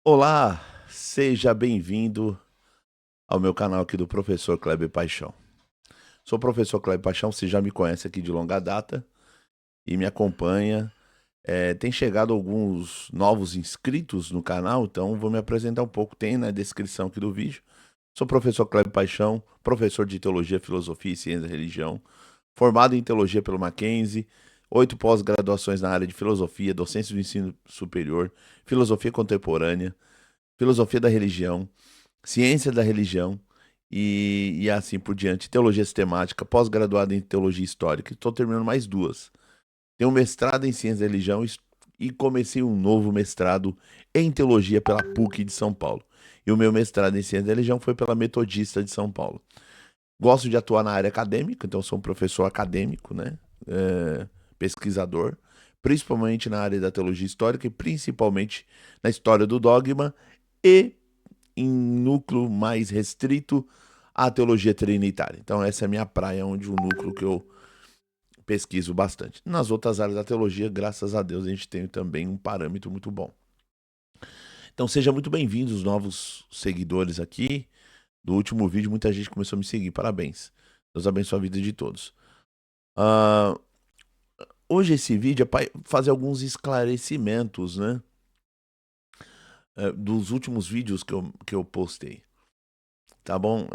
Olá, seja bem-vindo ao meu canal aqui do Professor Kleber Paixão. Sou o Professor Kleber Paixão, você já me conhece aqui de longa data e me acompanha. Tem chegado alguns novos inscritos no canal, então vou me apresentar um pouco. Tem na descrição aqui do vídeo. Sou o Professor Kleber Paixão, professor de Teologia, Filosofia e Ciência da Religião, formado em Teologia pelo Mackenzie, 8 pós-graduações na área de Filosofia, Docência do Ensino Superior, Filosofia Contemporânea, Filosofia da Religião, Ciência da Religião e assim por diante. Teologia Sistemática, pós-graduado em Teologia Histórica. Estou terminando mais duas. Tenho um mestrado em Ciência da Religião e comecei um novo mestrado em Teologia pela PUC de São Paulo. E o meu mestrado em Ciência da Religião foi pela Metodista de São Paulo. Gosto de atuar na área acadêmica, então sou um professor acadêmico, né? Pesquisador, principalmente na área da teologia histórica e principalmente na história do dogma e em núcleo mais restrito à teologia trinitária. Então essa é a minha praia, onde o núcleo que eu pesquiso bastante. Nas outras áreas da teologia, graças a Deus, a gente tem também um parâmetro muito bom. Então seja muito bem-vindo os novos seguidores aqui. Do último vídeo, muita gente começou a me seguir. Parabéns. Deus abençoe a vida de todos. Ah, hoje esse vídeo é para fazer alguns esclarecimentos, né? Dos últimos vídeos que eu postei. Tá bom?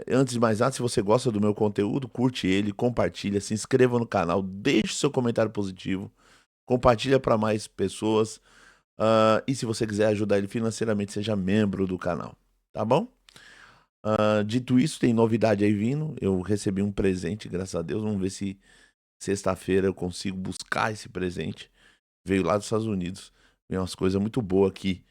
Antes de mais nada, se você gosta do meu conteúdo, curte ele, compartilha, se inscreva no canal, deixe seu comentário positivo, compartilha para mais pessoas. E se você quiser ajudar ele financeiramente, seja membro do canal. Tá bom? Dito isso, tem novidade aí vindo. Eu recebi um presente, graças a Deus. Vamos ver se sexta-feira eu consigo buscar esse presente. Veio lá dos Estados Unidos. Veio umas coisas muito boas aqui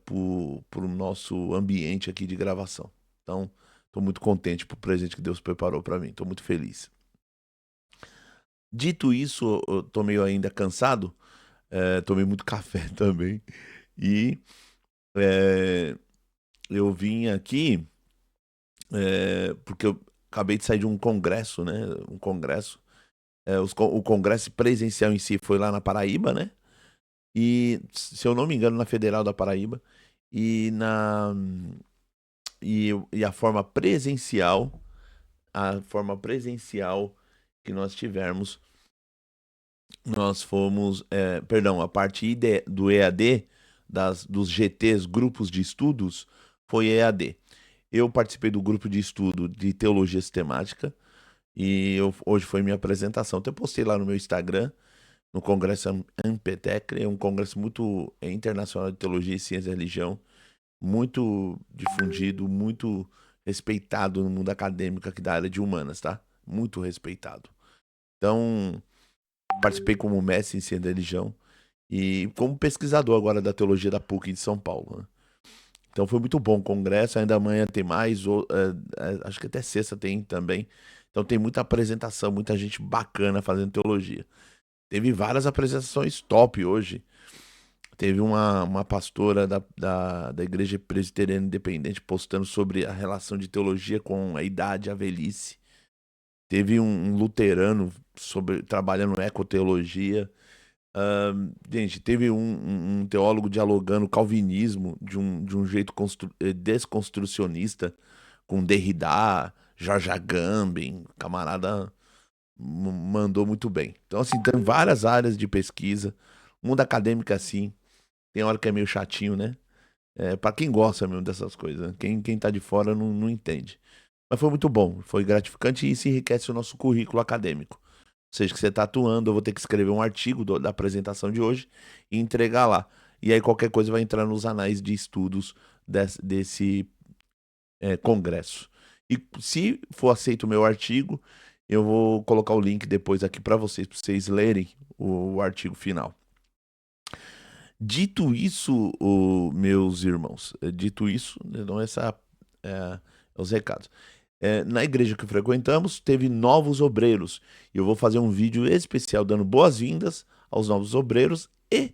pro nosso ambiente aqui de gravação. Então, estou muito contente pro presente que Deus preparou para mim. Estou muito feliz. Dito isso, eu tô meio ainda cansado. Tomei muito café também. E é, eu vim aqui porque eu acabei de sair de um congresso, né? Um congresso. O congresso presencial em si foi lá na Paraíba, né? E, se eu não me engano, na Federal da Paraíba. E na e a forma presencial que nós tivemos, nós fomos, perdão, a parte do EAD, dos GTs, grupos de estudos, foi EAD. Eu participei do grupo de estudo de teologia sistemática e hoje foi minha apresentação. Então, eu postei lá no meu Instagram, no Congresso Ampetec, é um congresso muito internacional de teologia e ciência da religião, muito difundido, muito respeitado no mundo acadêmico aqui da área de humanas, tá? Muito respeitado. Então, participei como mestre em ciência da religião e como pesquisador agora da teologia da PUC de São Paulo, né? Então foi muito bom o congresso, ainda amanhã tem mais, acho que até sexta tem também. Então tem muita apresentação, muita gente bacana fazendo teologia. Teve várias apresentações top hoje. Teve uma pastora da Igreja Presbiteriana Independente postando sobre a relação de teologia com a idade, a velhice. Teve um luterano trabalhando ecoteologia. Gente, teve um teólogo dialogando calvinismo de um jeito desconstrucionista com Derrida, George Agamben, camarada mandou muito bem. Então, assim, tem várias áreas de pesquisa. O mundo acadêmico é assim. Tem hora que é meio chatinho, né? Para quem gosta mesmo dessas coisas, né? Quem tá de fora não entende. Mas foi muito bom, foi gratificante e isso enriquece o nosso currículo acadêmico. Ou seja, que você está atuando, eu vou ter que escrever um artigo da apresentação de hoje e entregar lá. E aí qualquer coisa vai entrar nos anais de estudos desse congresso. E se for aceito o meu artigo, eu vou colocar o link depois aqui para vocês lerem o artigo final. Dito isso, meus irmãos, dito isso, então os recados. Na igreja que frequentamos, teve novos obreiros. E eu vou fazer um vídeo especial dando boas-vindas aos novos obreiros e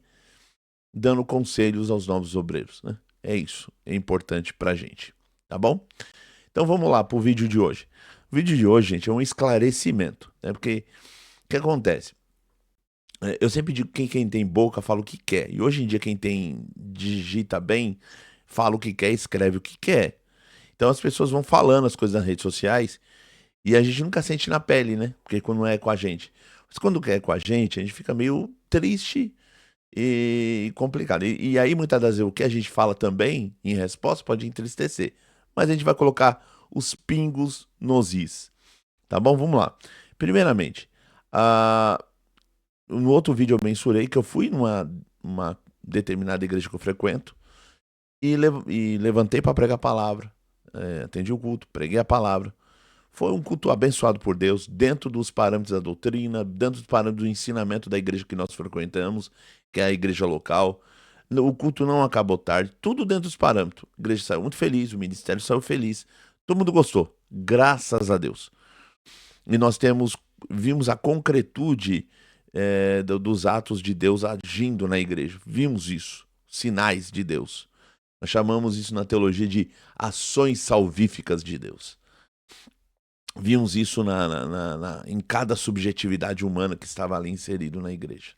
dando conselhos aos novos obreiros, né? É isso, é importante pra gente, tá bom? Então vamos lá pro vídeo de hoje. O vídeo de hoje, gente, é um esclarecimento, né? Porque o que acontece? Eu sempre digo que quem tem boca fala o que quer. E hoje em dia, quem tem digita bem, fala o que quer, escreve o que quer. Então as pessoas vão falando as coisas nas redes sociais e a gente nunca sente na pele, né? Porque quando é com a gente. Mas quando é com a gente fica meio triste e complicado. E aí, muitas das vezes, o que a gente fala também, em resposta, pode entristecer. Mas a gente vai colocar os pingos nos is. Tá bom? Vamos lá. Primeiramente, ah, no outro vídeo eu mensurei que eu fui numa uma determinada igreja que eu frequento e levantei para pregar a palavra. Atendi o culto, preguei a palavra. Foi um culto abençoado por Deus, dentro dos parâmetros da doutrina, dentro dos parâmetros do ensinamento da igreja que nós frequentamos, que é a igreja local. O culto não acabou tarde, tudo dentro dos parâmetros. A igreja saiu muito feliz, o ministério saiu feliz, todo mundo gostou, graças a Deus. E nós vimos a concretude dos atos de Deus agindo na igreja. Vimos isso, sinais de Deus. Nós chamamos isso na teologia de ações salvíficas de Deus. Vimos isso em cada subjetividade humana que estava ali inserido na igreja.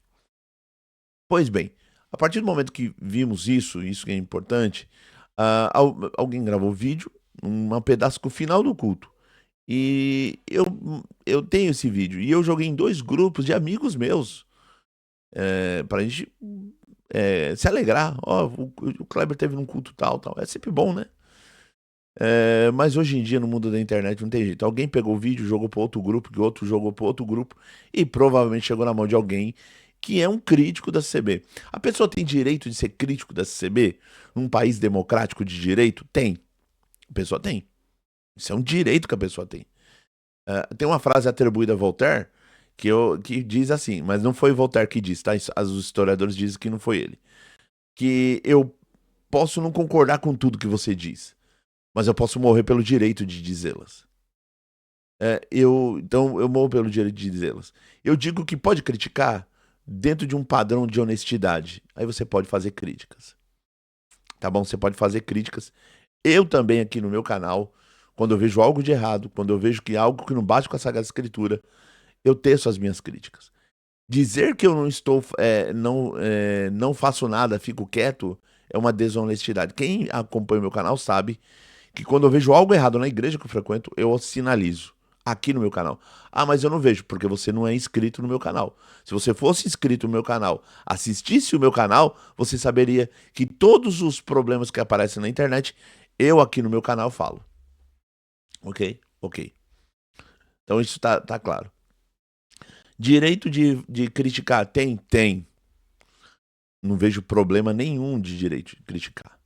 Pois bem, a partir do momento que vimos isso que é importante, alguém gravou vídeo, um pedaço com o final do culto. E eu tenho esse vídeo. E eu joguei em 2 grupos de amigos meus. Pra gente se alegrar. Ó, o Kleber teve num culto tal. É sempre bom, né? Mas hoje em dia, no mundo da internet, não tem jeito. Alguém pegou o vídeo, jogou para outro grupo, que outro jogou para outro grupo, e provavelmente chegou na mão de alguém que é um crítico da CCB. A pessoa tem direito de ser crítico da CCB num país democrático de direito? Tem. A pessoa tem. Isso é um direito que a pessoa tem. Tem uma frase atribuída a Voltaire que diz assim, mas não foi Voltaire que disse, tá? Os historiadores dizem que não foi ele. Que eu posso não concordar com tudo que você diz, mas eu posso morrer pelo direito de dizê-las. Então eu morro pelo direito de dizê-las. Eu digo que pode criticar dentro de um padrão de honestidade. Aí você pode fazer críticas. Tá bom? Você pode fazer críticas. Eu também aqui no meu canal, quando eu vejo algo de errado, quando eu vejo que algo que não bate com a Sagrada Escritura, eu teço as minhas críticas. Dizer que eu não estou, não faço nada, fico quieto, é uma desonestidade. Quem acompanha o meu canal sabe que quando eu vejo algo errado na igreja que eu frequento, eu sinalizo aqui no meu canal. Ah, mas eu não vejo, porque você não é inscrito no meu canal. Se você fosse inscrito no meu canal, assistisse o meu canal, você saberia que todos os problemas que aparecem na internet, eu aqui no meu canal falo. Ok? Ok. Então isso tá claro. Direito de criticar, tem? Tem. Não vejo problema nenhum de direito de criticar.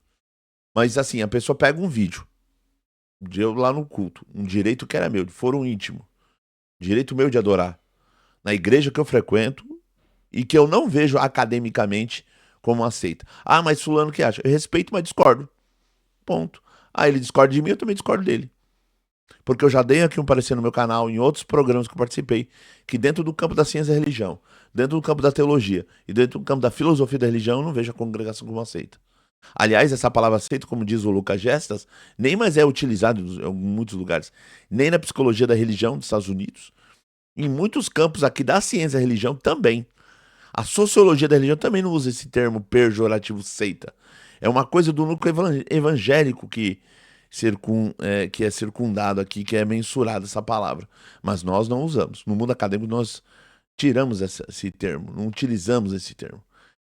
Mas assim, a pessoa pega um vídeo de eu lá no culto, um direito que era meu, de foro íntimo, direito meu de adorar, na igreja que eu frequento e que eu não vejo academicamente como aceita. Ah, mas fulano que acha? Eu respeito, mas discordo. Ponto. Ah, ele discorda de mim, eu também discordo dele. Porque eu já dei aqui um parecer no meu canal, em outros programas que eu participei, que dentro do campo da ciência da religião, dentro do campo da teologia e dentro do campo da filosofia da religião, eu não vejo a congregação como aceita. Aliás, essa palavra aceita, como diz o Lucas Gestas, nem mais é utilizada em muitos lugares, nem na psicologia da religião dos Estados Unidos, em muitos campos aqui da ciência da religião também. A sociologia da religião também não usa esse termo pejorativo seita. É uma coisa do núcleo evangélico que é circundado aqui, que é mensurada essa palavra. Mas nós não usamos. No mundo acadêmico nós tiramos esse termo, não utilizamos esse termo.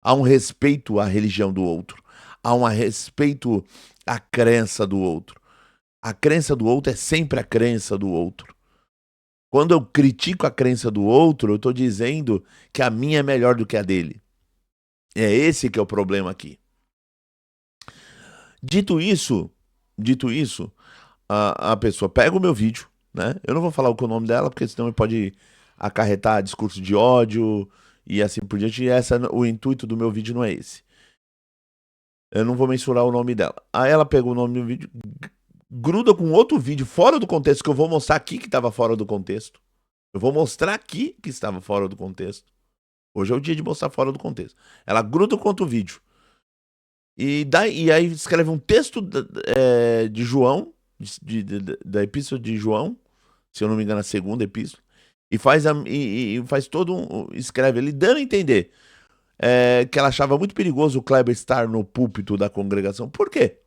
Há um respeito à religião do outro. Há um respeito à crença do outro. A crença do outro é sempre a crença do outro. Quando eu critico a crença do outro, eu estou dizendo que a minha é melhor do que a dele. É esse que é o problema aqui. Dito isso, a pessoa pega o meu vídeo, né? Eu não vou falar o nome dela, porque senão pode acarretar discurso de ódio e assim por diante. E o intuito do meu vídeo não é esse. Eu não vou mensurar o nome dela. Aí ela pegou o nome do vídeo, gruda com outro vídeo fora do contexto, que eu vou mostrar aqui que estava fora do contexto. Eu vou mostrar aqui que estava fora do contexto. Hoje é o dia de mostrar fora do contexto. Ela gruda com outro vídeo. E aí escreve um texto de João, da Epístola de João, se eu não me engano, a segunda epístola, e faz todo escreve ali, dando a entender. que ela achava muito perigoso o Kleber estar no púlpito da congregação. Por quê?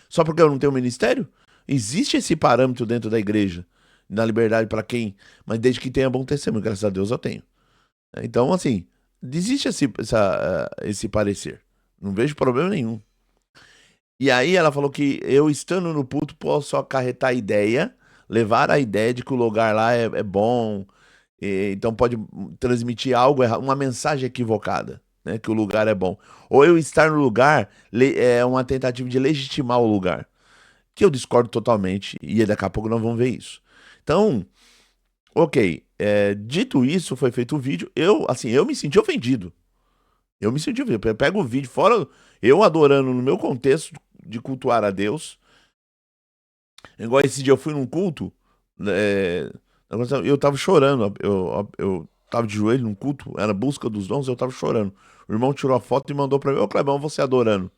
Só porque eu não tenho ministério? Existe esse parâmetro dentro da igreja, da liberdade para quem, mas desde que tenha bom testemunho, graças a Deus eu tenho. Então, assim, desiste esse parecer. Não vejo problema nenhum. E aí ela falou que eu estando no púlpito posso acarretar a ideia, levar a ideia de que o lugar lá é bom, então pode transmitir algo errado, uma mensagem equivocada, né? Que o lugar é bom. Ou eu estar no lugar é uma tentativa de legitimar o lugar, que eu discordo totalmente, e daqui a pouco nós vamos ver isso. Então, ok, dito isso, foi feito o vídeo, eu me senti ofendido. Eu me senti ofendido. Eu pego o vídeo, fora eu adorando no meu contexto de cultuar a Deus. Igual esse dia eu fui num culto, eu tava chorando, eu tava de joelho num culto, era busca dos dons, eu tava chorando. O irmão tirou a foto e mandou pra mim: ô Clebão, você adorando?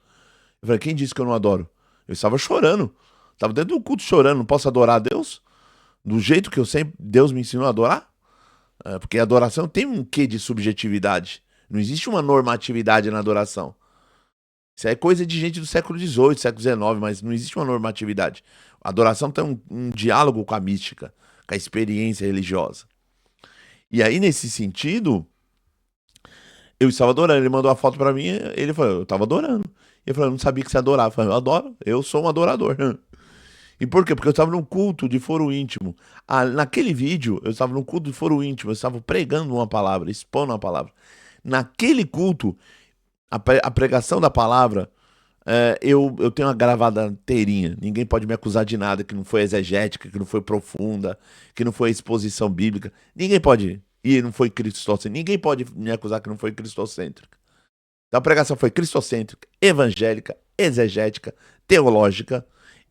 Eu falei: quem disse que eu não adoro? Eu estava chorando, tava dentro do culto chorando, não posso adorar a Deus? Do jeito que eu sempre, Deus me ensinou a adorar? Porque a adoração tem um quê de subjetividade, não existe uma normatividade na adoração. Isso é coisa de gente do século XVIII, século XIX, mas não existe uma normatividade. A adoração tem um diálogo com a mística, com a experiência religiosa. E aí, nesse sentido, eu estava adorando. Ele mandou a foto pra mim, ele falou: eu estava adorando. Ele falou: eu não sabia que você adorava. Eu falei: eu adoro, eu sou um adorador. E por quê? Porque eu estava num culto de foro íntimo. Naquele vídeo, eu estava num culto de foro íntimo, eu estava pregando uma palavra, expondo uma palavra. Naquele culto, a pregação da palavra, eu tenho uma gravada inteirinha. Ninguém pode me acusar de nada que não foi exegética, que não foi profunda, que não foi exposição bíblica. Ninguém pode. E não foi cristocêntrica. Ninguém pode me acusar que não foi cristocêntrica. Então a pregação foi cristocêntrica, evangélica, exegética, teológica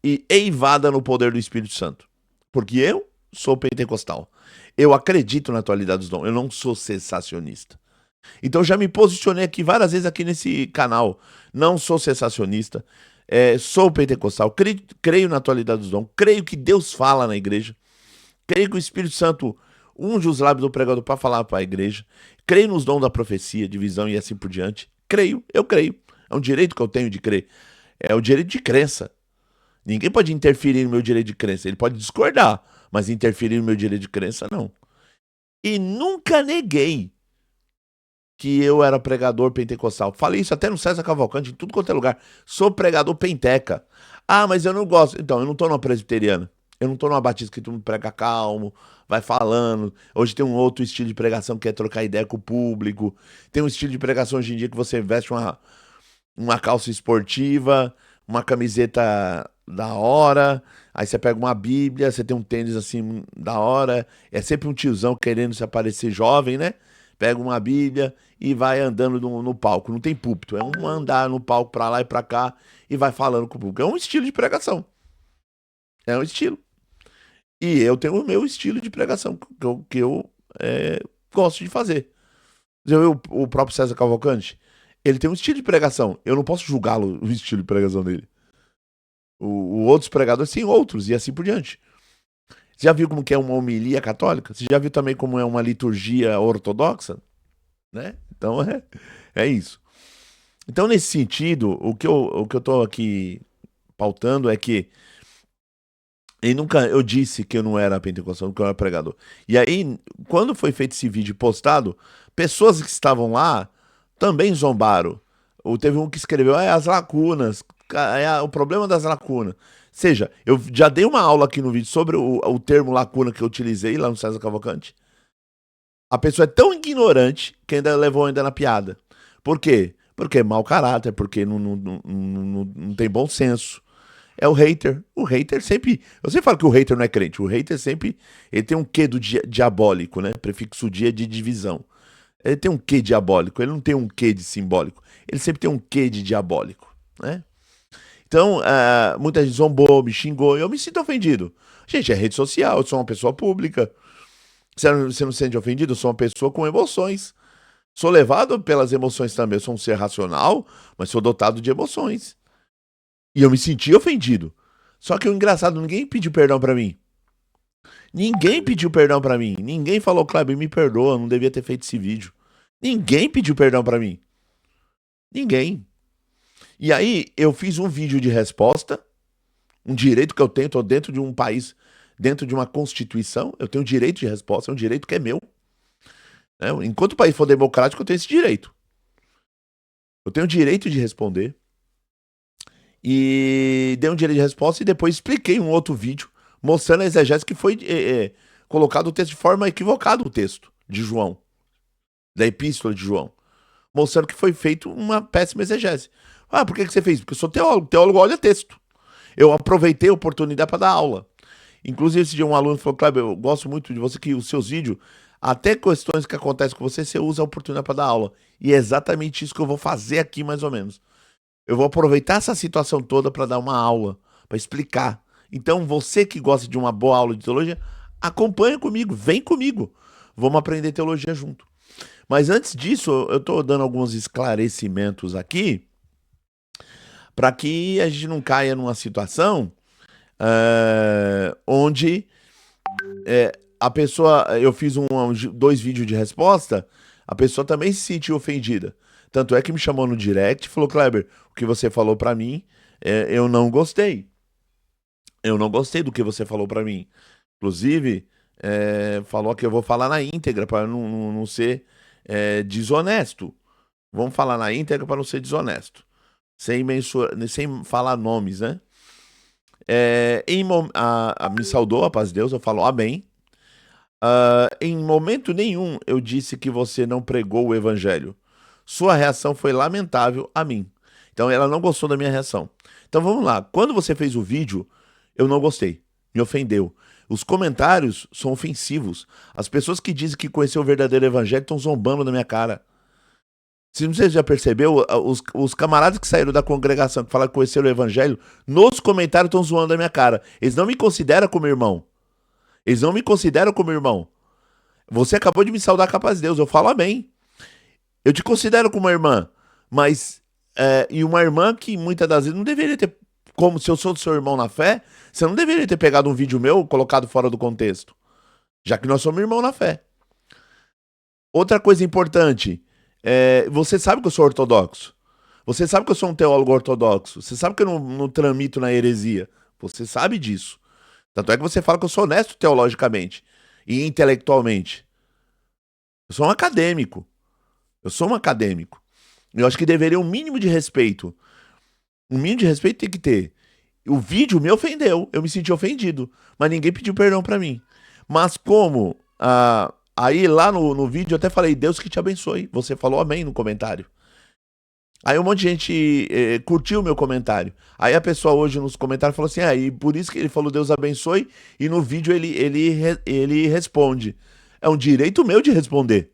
e eivada no poder do Espírito Santo. Porque eu sou pentecostal. Eu acredito na atualidade dos dons. Eu não sou sensacionista. Então já me posicionei aqui várias vezes aqui nesse canal. Não sou sensacionista, sou pentecostal, creio na atualidade dos dons, creio que Deus fala na igreja, creio que o Espírito Santo unge os lábios do pregador para falar para a igreja, creio nos dons da profecia, de visão e assim por diante. Eu creio. É um direito que eu tenho de crer. É o direito de crença. Ninguém pode interferir no meu direito de crença. Ele pode discordar, mas interferir no meu direito de crença, não. E nunca neguei que eu era pregador pentecostal. Falei isso até no César Cavalcante, em tudo quanto é lugar. Sou pregador penteca. Ah, mas eu não gosto. Então, eu não tô numa presbiteriana. Eu não tô numa batista que tu me prega calmo, vai falando. Hoje tem um outro estilo de pregação que é trocar ideia com o público. Tem um estilo de pregação hoje em dia que você veste uma calça esportiva, uma camiseta da hora, aí você pega uma bíblia, você tem um tênis assim da hora. É sempre um tiozão querendo se aparecer jovem, né? Pega uma bíblia e vai andando no palco. Não tem púlpito, é um andar no palco pra lá e pra cá e vai falando com o público. É um estilo de pregação. É um estilo. E eu tenho o meu estilo de pregação que eu gosto de fazer. Você viu o próprio César Cavalcante? Ele tem um estilo de pregação. Eu não posso julgá-lo, o estilo de pregação dele. O outros pregadores têm outros e assim por diante. Você já viu como que é uma homilia católica? Você já viu também como é uma liturgia ortodoxa? Né? Então é isso. Então, nesse sentido, o que eu tô aqui pautando é que eu disse que eu não era pentecostal, que eu era pregador. E aí, quando foi feito esse vídeo postado, pessoas que estavam lá também zombaram. Teve um que escreveu: as lacunas, o problema das lacunas. Ou seja, eu já dei uma aula aqui no vídeo sobre o termo lacuna que eu utilizei lá no César Cavalcante. A pessoa é tão ignorante que ainda levou ainda na piada. Por quê? Porque é mau caráter, porque não tem bom senso. É o hater. O hater sempre. Eu sempre falo que o hater não é crente. O hater sempre. Ele tem um quê do diabólico, né? Prefixo dia de divisão. Ele tem um quê diabólico. Ele não tem um quê de simbólico. Ele sempre tem um quê de diabólico, né? Então, muita gente zombou, me xingou. Eu me sinto ofendido. Gente, é rede social. Eu sou uma pessoa pública. Você não se sente ofendido? Eu sou uma pessoa com emoções. Sou levado pelas emoções também. Eu sou um ser racional, mas sou dotado de emoções. E eu me senti ofendido. Só que o engraçado, ninguém pediu perdão pra mim. Ninguém pediu perdão pra mim. Ninguém falou: Kleber, me perdoa, não devia ter feito esse vídeo. Ninguém pediu perdão pra mim. Ninguém. E aí eu fiz um vídeo de resposta, um direito que eu tenho, tô dentro de um país, dentro de uma constituição, eu tenho direito de resposta, é um direito que é meu. Né? Enquanto o país for democrático, eu tenho esse direito. Eu tenho o direito de responder. E dei um direito de resposta e depois expliquei um outro vídeo mostrando a exegese que foi colocado o texto de forma equivocada, o texto de João, da epístola de João, mostrando que foi feito uma péssima exegese. Ah, por que você fez? Porque eu sou teólogo. Teólogo olha texto. Eu aproveitei a oportunidade para dar aula. Inclusive, esse dia um aluno falou, Kleber, eu gosto muito de você, que os seus vídeos, até questões que acontecem com você, você usa a oportunidade para dar aula. E é exatamente isso que eu vou fazer aqui, mais ou menos. Eu vou aproveitar essa situação toda para dar uma aula, para explicar. Então, você que gosta de uma boa aula de teologia, acompanha comigo, vem comigo. Vamos aprender teologia junto. Mas antes disso, eu estou dando alguns esclarecimentos aqui, para que a gente não caia numa situação onde a pessoa, eu fiz dois vídeos de resposta, a pessoa também se sentiu ofendida. Tanto é que me chamou no direct e falou, Kleber, o que você falou pra mim, eu não gostei. Eu não gostei do que você falou pra mim. Inclusive, falou que eu vou falar na íntegra para não ser desonesto. Vamos falar na íntegra para não ser desonesto. Sem falar nomes, né? Me saudou, a paz de Deus, eu falo amém. Em momento nenhum eu disse que você não pregou o evangelho. Sua reação foi lamentável a mim. Então ela não gostou da minha reação. Então vamos lá. Quando você fez o vídeo, eu não gostei. Me ofendeu. Os comentários são ofensivos. As pessoas que dizem que conheceu o verdadeiro evangelho estão zombando na minha cara. Se você já percebeu, os camaradas que saíram da congregação, que falaram que conheceram o evangelho, nos comentários estão zoando na minha cara. Eles não me consideram como irmão. Eles não me consideram como irmão. Você acabou de me saudar com a paz de Deus. Eu falo amém. Eu te considero como uma irmã, mas e uma irmã que muitas das vezes não deveria ter, como se eu sou seu irmão na fé, você não deveria ter pegado um vídeo meu colocado fora do contexto, já que nós somos irmãos na fé. Outra coisa importante, você sabe que eu sou ortodoxo, você sabe que eu sou um teólogo ortodoxo, você sabe que eu não tramito na heresia, você sabe disso. Tanto é que você fala que eu sou honesto teologicamente e intelectualmente. Eu sou um acadêmico. Eu sou um acadêmico. Eu acho que deveria um mínimo de respeito. Um mínimo de respeito tem que ter. O vídeo me ofendeu, eu me senti ofendido, mas ninguém pediu perdão pra mim. Mas como aí lá no vídeo eu até falei, Deus que te abençoe. Você falou amém no comentário. Aí um monte de gente curtiu o meu comentário. Aí a pessoa hoje nos comentários falou assim, e por isso que ele falou Deus abençoe, e no vídeo ele responde. É um direito meu de responder.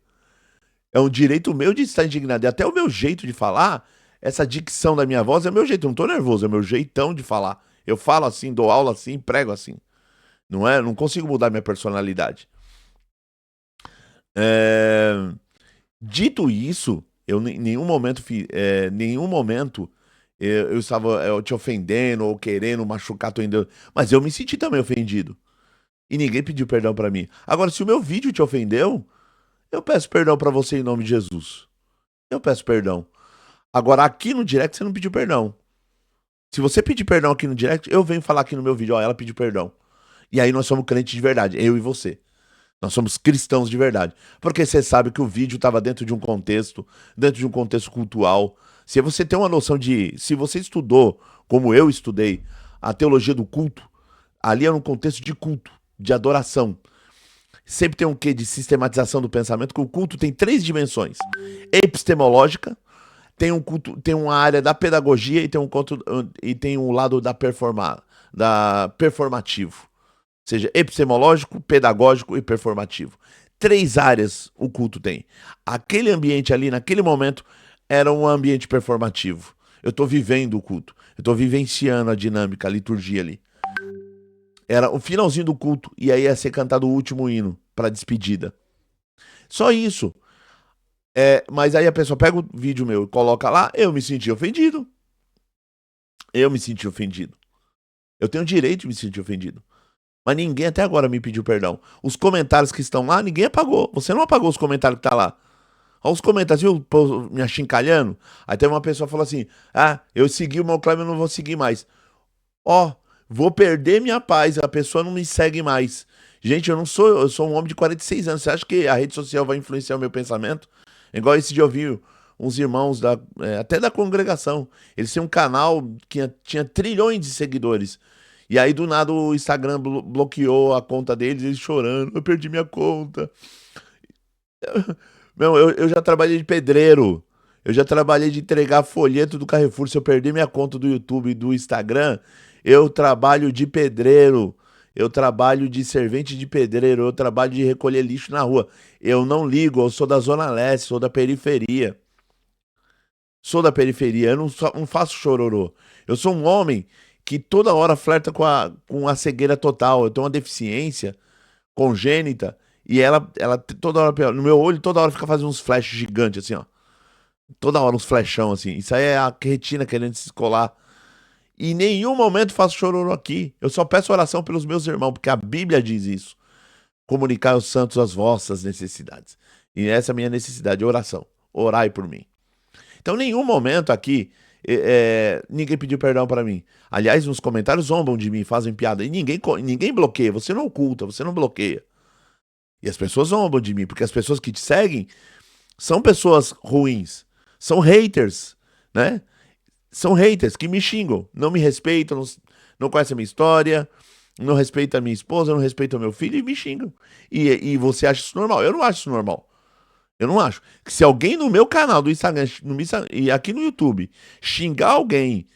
É um direito meu de estar indignado. E até o meu jeito de falar, essa dicção da minha voz é o meu jeito. Eu não tô nervoso, é o meu jeitão de falar. Eu falo assim, dou aula assim, prego assim. Não é? Não consigo mudar minha personalidade. Dito isso, eu em nenhum momento eu estava te ofendendo ou querendo machucar tua Deus. Mas eu me senti também ofendido. E ninguém pediu perdão pra mim. Agora, se o meu vídeo te ofendeu, eu peço perdão pra você em nome de Jesus. Eu peço perdão. Agora, aqui no direct você não pediu perdão. Se você pedir perdão aqui no direct, eu venho falar aqui no meu vídeo, ela pediu perdão. E aí nós somos crentes de verdade, eu e você. Nós somos cristãos de verdade. Porque você sabe que o vídeo estava dentro de um contexto cultural. Se você tem uma noção se você estudou, como eu estudei, a teologia do culto, ali é um contexto de culto, de adoração. Sempre tem um quê de sistematização do pensamento, que o culto tem 3 dimensões. Epistemológica, tem um culto, tem uma área da pedagogia e tem um lado da performativo. Ou seja, epistemológico, pedagógico e performativo. 3 áreas o culto tem. Aquele ambiente ali, naquele momento, era um ambiente performativo. Eu estou vivendo o culto. Eu estou vivenciando a dinâmica, a liturgia ali. Era o finalzinho do culto e aí ia ser cantado o último hino para despedida. Só isso. Mas aí a pessoa pega o vídeo meu e coloca lá, eu me senti ofendido. Eu me senti ofendido. Eu tenho o direito de me sentir ofendido. Mas ninguém até agora me pediu perdão. Os comentários que estão lá, ninguém apagou. Você não apagou os comentários que tá lá. Olha os comentários, viu? Me achincalhando. Aí teve uma pessoa que falou assim: ah, eu segui o meu Kleber, eu não vou seguir mais. Ó, vou perder minha paz, a pessoa não me segue mais. Gente, eu sou um homem de 46 anos. Você acha que a rede social vai influenciar o meu pensamento? Igual esse dia eu vi uns irmãos até da congregação. Eles têm um canal que tinha trilhões de seguidores. E aí, do nada, o Instagram bloqueou a conta deles, eles chorando. Eu perdi minha conta. Meu, eu já trabalhei de pedreiro. Eu já trabalhei de entregar folheto do Carrefour. Se eu perder minha conta do YouTube e do Instagram, eu trabalho de pedreiro. Eu trabalho de servente de pedreiro. Eu trabalho de recolher lixo na rua. Eu não ligo, eu sou da Zona Leste, sou da periferia. Sou da periferia, eu não faço chororô. Eu sou um homem que toda hora flerta com a cegueira total. Eu tenho uma deficiência congênita e ela toda hora, no meu olho, toda hora fica fazendo uns flashes gigantes, assim, ó. Toda hora uns flashão, assim. Isso aí é a retina querendo se escolar. E em nenhum momento faço chororô aqui. Eu só peço oração pelos meus irmãos, porque a Bíblia diz isso. Comunicar aos santos as vossas necessidades. E essa é a minha necessidade, oração. Orai por mim. Então, em nenhum momento aqui ninguém pediu perdão pra mim. Aliás, nos comentários zombam de mim, fazem piada. E ninguém bloqueia. Você não oculta, você não bloqueia. E as pessoas zombam de mim, porque as pessoas que te seguem são pessoas ruins. São haters, né? São haters que me xingam, não me respeitam, não conhecem a minha história, não respeitam a minha esposa, não respeitam o meu filho e me xingam. E você acha isso normal? Eu não acho isso normal. Eu não acho. Que se alguém no meu canal do Instagram e aqui no YouTube xingar alguém,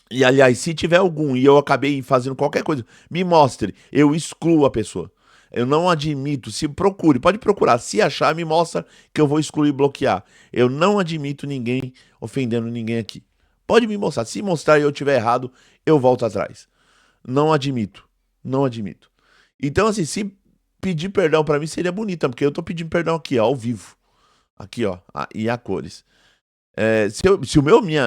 e aliás, se tiver algum e eu acabei fazendo qualquer coisa, me mostre, eu excluo a pessoa. Eu não admito, se procure, pode procurar, se achar, me mostra que eu vou excluir e bloquear. Eu não admito ninguém ofendendo ninguém aqui. Pode me mostrar, se mostrar e eu tiver errado, eu volto atrás. Não admito, não admito. Então, assim, se pedir perdão pra mim seria bonito, porque eu tô pedindo perdão aqui, ó, ao vivo. Aqui, ó, e a cores. Se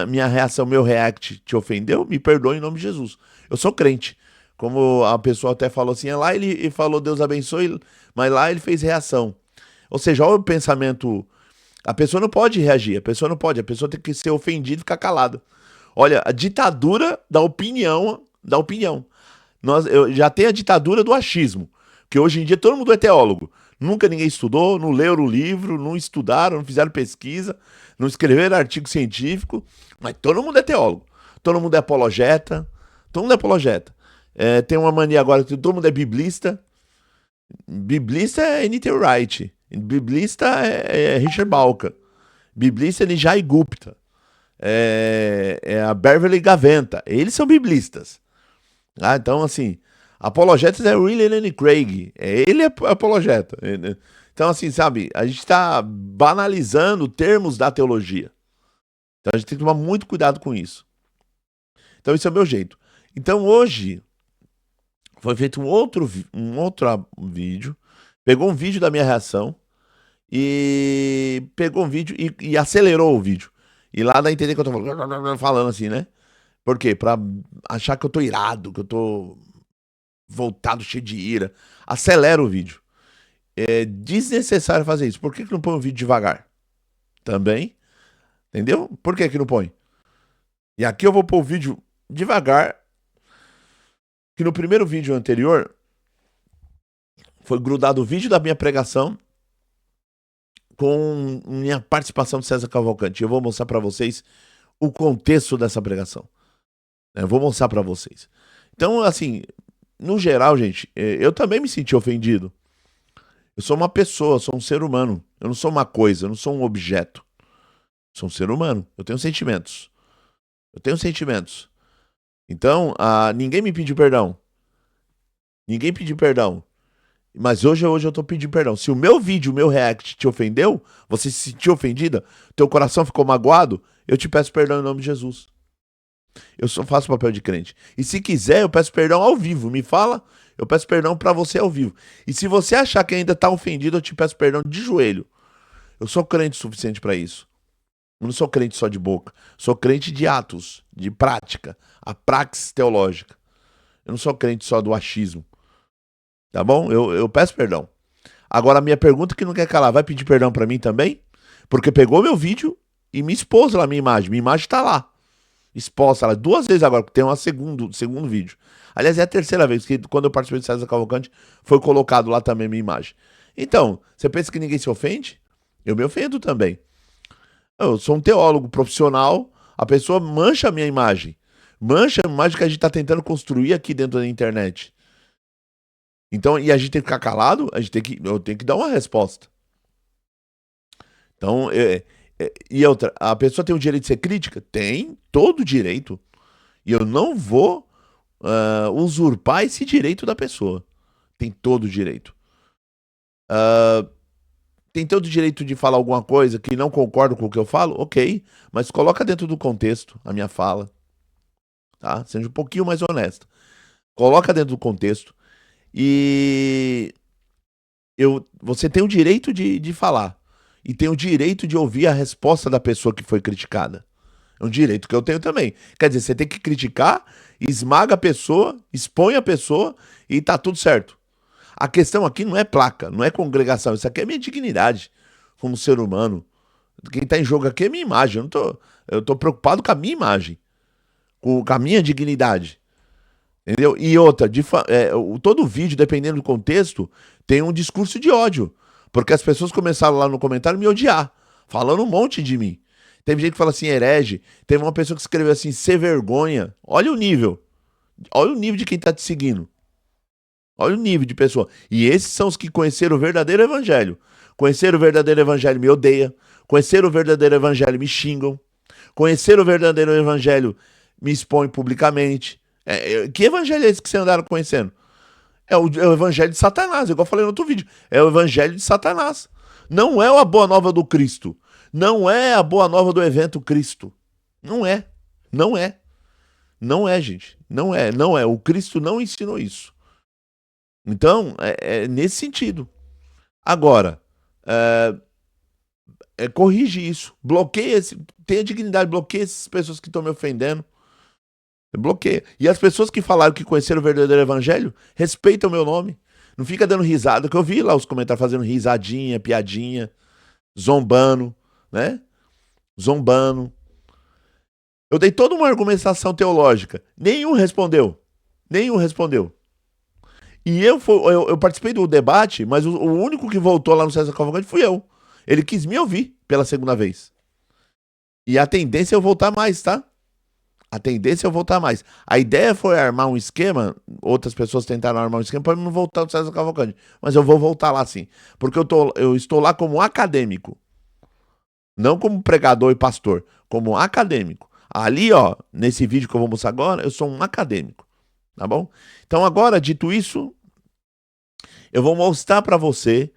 minha reação, meu react te ofendeu, me perdoe em nome de Jesus. Eu sou crente. Como a pessoa até falou assim, lá ele falou Deus abençoe, mas lá ele fez reação. Ou seja, olha o pensamento. A pessoa não pode reagir, a pessoa tem que ser ofendida e ficar calada. Olha, a ditadura da opinião. Eu já tenho a ditadura do achismo, que hoje em dia todo mundo é teólogo. Nunca ninguém estudou, não leram o livro, não estudaram, não fizeram pesquisa, não escreveram artigo científico, mas todo mundo é teólogo. Todo mundo é apologeta, todo mundo é apologeta. Tem uma mania agora que todo mundo é biblista. Biblista é N.T. Wright. Biblista é Richard Balkan. Biblista é Nijai Gupta. É a Beverly Gaventa. Eles são biblistas. Então, assim, apologetas é William Lane Craig. Ele é apologeta. Então, assim, sabe, a gente está banalizando termos da teologia. Então, a gente tem que tomar muito cuidado com isso. Então, esse é o meu jeito. Então, hoje, foi feito um outro vídeo. Pegou um vídeo da minha reação e pegou um vídeo e acelerou o vídeo. E lá dá a entender que eu tô falando assim, né? Por quê? Pra achar que eu tô irado, que eu tô voltado, cheio de ira. Acelera o vídeo. É desnecessário fazer isso. Por que não põe o vídeo devagar? Também. Entendeu? Por que não põe? E aqui eu vou pôr o vídeo devagar. Que no primeiro vídeo anterior foi grudado o vídeo da minha pregação com minha participação de César Cavalcante. Eu vou mostrar pra vocês o contexto dessa pregação. Eu vou mostrar pra vocês. Então, assim, no geral, gente, eu também me senti ofendido. Eu sou uma pessoa, sou um ser humano. Eu não sou uma coisa, eu não sou um objeto. Eu sou um ser humano. Eu tenho sentimentos. Eu tenho sentimentos. Então, ninguém me pediu perdão. Ninguém pediu perdão. Mas hoje eu tô pedindo perdão. Se o meu vídeo, o meu react te ofendeu, você se sentiu ofendida, teu coração ficou magoado, eu te peço perdão em nome de Jesus. Eu só faço papel de crente. E se quiser, eu peço perdão ao vivo. Me fala, eu peço perdão pra você ao vivo. E se você achar que ainda tá ofendido, eu te peço perdão de joelho. Eu sou crente o suficiente pra isso. Eu não sou crente só de boca. Sou crente de atos, de prática. A praxis teológica. Eu não sou crente só do achismo. Tá bom? Eu peço perdão. Agora, a minha pergunta que não quer calar, vai pedir perdão pra mim também? Porque pegou meu vídeo e me expôs lá, minha imagem. Minha imagem tá lá, exposta lá. 2 vezes agora, porque tem um segundo vídeo. Aliás, é a terceira vez que quando eu participei do César Cavalcante, foi colocado lá também minha imagem. Então, você pensa que ninguém se ofende? Eu me ofendo também. Eu sou um teólogo profissional, a pessoa mancha a minha imagem. Mancha a imagem que a gente está tentando construir aqui dentro da internet. Então, e a gente tem que ficar calado? Eu tenho que dar uma resposta. Então, e outra, a pessoa tem o direito de ser crítica? Tem, todo o direito. E eu não vou usurpar esse direito da pessoa. Tem todo o direito. Tem todo o direito de falar alguma coisa que não concordo com o que eu falo? Ok, mas coloca dentro do contexto a minha fala. Tá? Seja um pouquinho mais honesto. Coloca dentro do contexto. E você tem o direito de falar. E tem o direito de ouvir a resposta da pessoa que foi criticada. É um direito que eu tenho também. Quer dizer, você tem que criticar, esmaga a pessoa, expõe a pessoa e tá tudo certo. A questão aqui não é placa, não é congregação. Isso aqui é minha dignidade como ser humano. Quem tá em jogo aqui é minha imagem. Eu tô preocupado com a minha imagem, com a minha dignidade. Entendeu? E outra, todo vídeo, dependendo do contexto, tem um discurso de ódio. Porque as pessoas começaram lá no comentário a me odiar, falando um monte de mim. Teve gente que fala assim, herege. Teve uma pessoa que escreveu assim, sem vergonha. Olha o nível. Olha o nível de quem tá te seguindo. Olha o nível de pessoa. E esses são os que conheceram o verdadeiro evangelho. Conheceram o verdadeiro evangelho me odeia. Conheceram o verdadeiro evangelho me xingam. Conheceram o verdadeiro evangelho me expõem publicamente. Que evangelho é esse que vocês andaram conhecendo? É o evangelho de Satanás, igual eu falei no outro vídeo. É o evangelho de Satanás. Não é a boa nova do Cristo. Não é a boa nova do evento Cristo. Não é. Não é. Não é, gente. Não é. Não é. O Cristo não ensinou isso. Então, é nesse sentido. Agora, corrige isso. Bloqueia tenha dignidade, bloqueia essas pessoas que estão me ofendendo. Bloqueia. E as pessoas que falaram que conheceram o verdadeiro evangelho, respeitam o meu nome. Não fica dando risada, que eu vi lá os comentários fazendo risadinha, piadinha, zombando, né? Zombando. Eu dei toda uma argumentação teológica. Nenhum respondeu. Nenhum respondeu. E eu participei do debate, mas o único que voltou lá no César Cavalcante fui eu. Ele quis me ouvir pela segunda vez. E a tendência é eu voltar mais, tá? A tendência é eu voltar mais. A ideia foi armar um esquema, outras pessoas tentaram armar um esquema para não voltar do César Cavalcante. Mas eu vou voltar lá sim. Porque eu estou lá como acadêmico. Não como pregador e pastor. Como acadêmico. Ali, ó, nesse vídeo que eu vou mostrar agora, eu sou um acadêmico. Tá bom? Então agora, dito isso, eu vou mostrar para você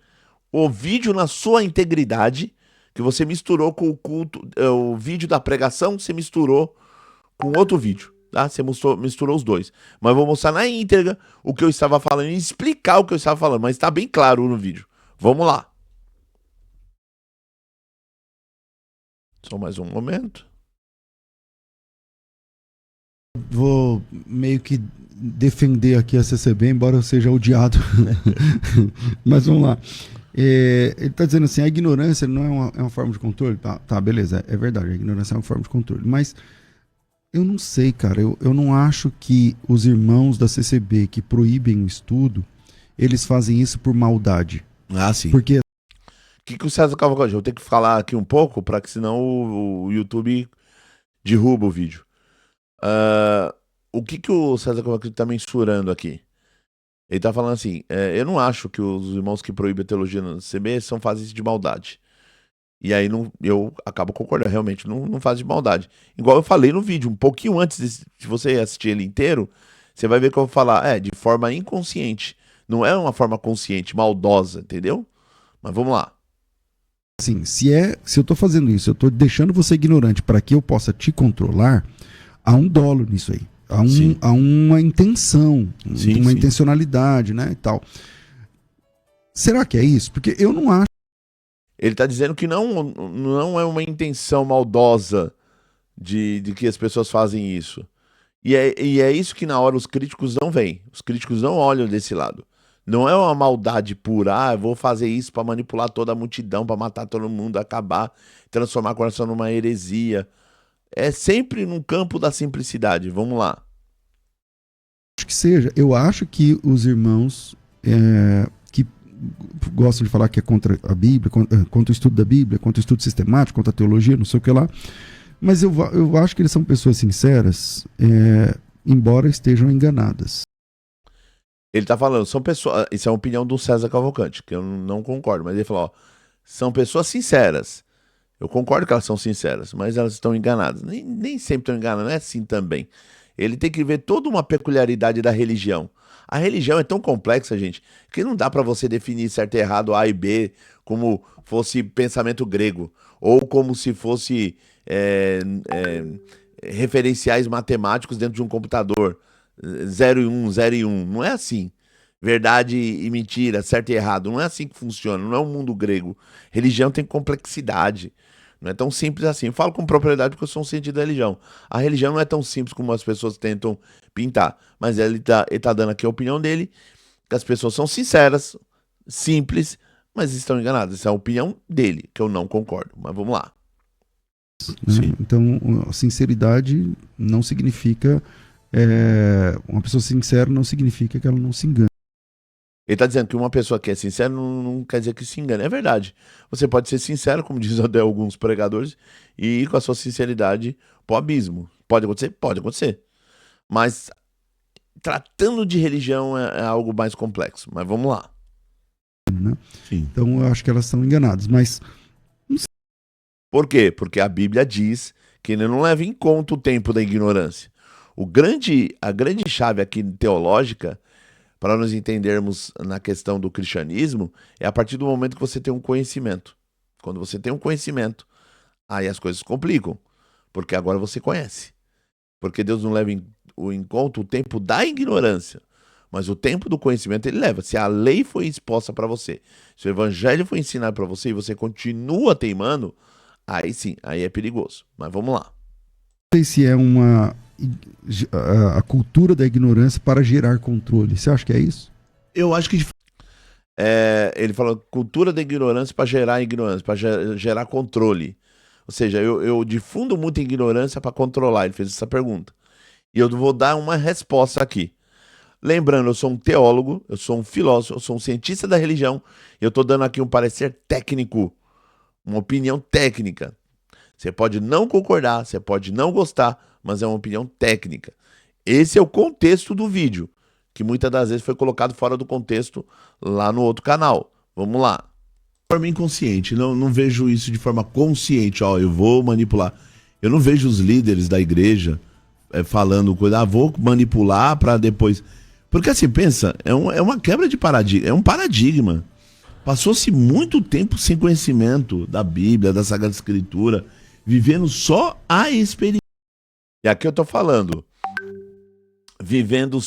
o vídeo na sua integridade, que você misturou com o culto, o vídeo da pregação, você misturou com outro vídeo, tá? Você misturou os dois. Mas eu vou mostrar na íntegra o que eu estava falando e explicar o que eu estava falando, mas está bem claro no vídeo. Vamos lá. Só mais um momento. Vou meio que defender aqui a CCB, embora eu seja odiado. Mas vamos lá. Ele está dizendo assim, a ignorância não é uma forma de controle? Tá, beleza, é verdade, a ignorância é uma forma de controle. Mas eu não sei, cara, eu não acho que os irmãos da CCB que proíbem o estudo, eles fazem isso por maldade. Ah, sim. Porque... O que o César Cavalcante? Eu vou ter que falar aqui um pouco, para que senão o YouTube derruba o vídeo. O que o César Cavalcante está mensurando aqui? Ele está falando assim, eu não acho que os irmãos que proíbem a teologia na CB fazem isso de maldade. E aí eu acabo concordando, realmente não faz de maldade. Igual eu falei no vídeo, um pouquinho antes, se você assistir ele inteiro, você vai ver que eu vou falar, de forma inconsciente. Não é uma forma consciente, maldosa, entendeu? Mas vamos lá. Assim, se eu tô fazendo isso, eu tô deixando você ignorante para que eu possa te controlar, há um dolo nisso aí. Há uma intenção, uma intencionalidade, né, e tal. Será que é isso? Porque eu não acho. Ele está dizendo que não é uma intenção maldosa de que as pessoas fazem isso. E é isso que na hora os críticos não veem. Os críticos não olham desse lado. Não é uma maldade pura, eu vou fazer isso para manipular toda a multidão, para matar todo mundo, acabar, transformar a coração numa heresia. É sempre num campo da simplicidade. Vamos lá. Acho que seja. Eu acho que os irmãos que gostam de falar que é contra a Bíblia, contra o estudo da Bíblia, contra o estudo sistemático, contra a teologia, não sei o que lá, mas eu acho que eles são pessoas sinceras, embora estejam enganadas. Ele tá falando, são pessoas. Isso é a opinião do César Cavalcante, que eu não concordo, mas ele falou: ó, são pessoas sinceras. Eu concordo que elas são sinceras, mas elas estão enganadas. Nem sempre estão enganadas, não é assim também. Ele tem que ver toda uma peculiaridade da religião. A religião é tão complexa, gente, que não dá para você definir certo e errado, A e B, como fosse pensamento grego, ou como se fosse referenciais matemáticos dentro de um computador. 0 e 1, 0 e 1. Não é assim. Verdade e mentira, certo e errado. Não é assim que funciona. Não é um mundo grego. Tá tem complexidade. Não é tão simples assim. Eu falo com propriedade porque eu sou um cientista da religião. A religião não é tão simples como as pessoas tentam pintar. Mas ele tá dando aqui a opinião dele, que as pessoas são sinceras, simples, mas estão enganadas. Essa é a opinião dele, que eu não concordo. Mas vamos lá. Né? Então, a sinceridade não significa... uma pessoa sincera não significa que ela não se engane. Ele está dizendo que uma pessoa que é sincera não quer dizer que se engane. É verdade. Você pode ser sincero, como dizem até alguns pregadores, e ir com a sua sinceridade pro abismo. Pode acontecer? Pode acontecer. Mas tratando de religião é algo mais complexo. Mas vamos lá. Né? Então eu acho que elas estão enganadas. Mas por quê? Porque a Bíblia diz que ele não leva em conta o tempo da ignorância. A grande chave aqui teológica, para nós entendermos na questão do cristianismo, é a partir do momento que você tem um conhecimento. Quando você tem um conhecimento, aí as coisas complicam, porque agora você conhece. Porque Deus não leva em conta o tempo da ignorância, mas o tempo do conhecimento ele leva. Se a lei foi exposta para você, se o evangelho foi ensinado para você e você continua teimando, aí sim, aí é perigoso. Mas vamos lá. Não sei se é a cultura da ignorância para gerar controle. Você acha que é isso? Eu acho que ele falou cultura da ignorância para gerar ignorância, para gerar controle. Ou seja, eu difundo muita ignorância para controlar. Ele fez essa pergunta. E eu vou dar uma resposta aqui. Lembrando, eu sou um teólogo, eu sou um filósofo, eu sou um cientista da religião. E eu estou dando aqui um parecer técnico, uma opinião técnica. Você pode não concordar, você pode não gostar, mas é uma opinião técnica. Esse é o contexto do vídeo, que muitas das vezes foi colocado fora do contexto lá no outro canal. Vamos lá. De forma inconsciente, não vejo isso de forma consciente, ó, eu vou manipular. Eu não vejo os líderes da igreja falando coisa, vou manipular para depois... Porque assim, pensa, é uma quebra de paradigma, é um paradigma. Passou-se muito tempo sem conhecimento da Bíblia, da Sagrada Escritura, vivendo só a experiência. E aqui eu tô falando, vivendo,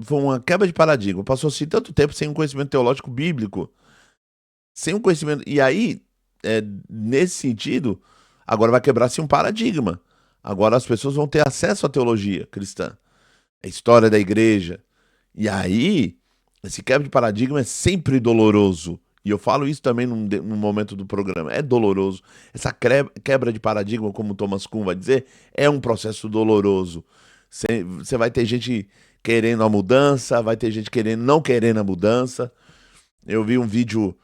foi uma quebra de paradigma. Passou-se tanto tempo sem um conhecimento teológico bíblico, sem um conhecimento. E aí, nesse sentido, agora vai quebrar-se um paradigma. Agora as pessoas vão ter acesso à teologia cristã, à história da igreja. E aí, esse quebra de paradigma é sempre doloroso. E eu falo isso também num momento do programa. É doloroso. Essa quebra de paradigma, como o Thomas Kuhn vai dizer, é um processo doloroso. Você vai ter gente querendo a mudança, vai ter gente não querendo a mudança. Eu vi um vídeo,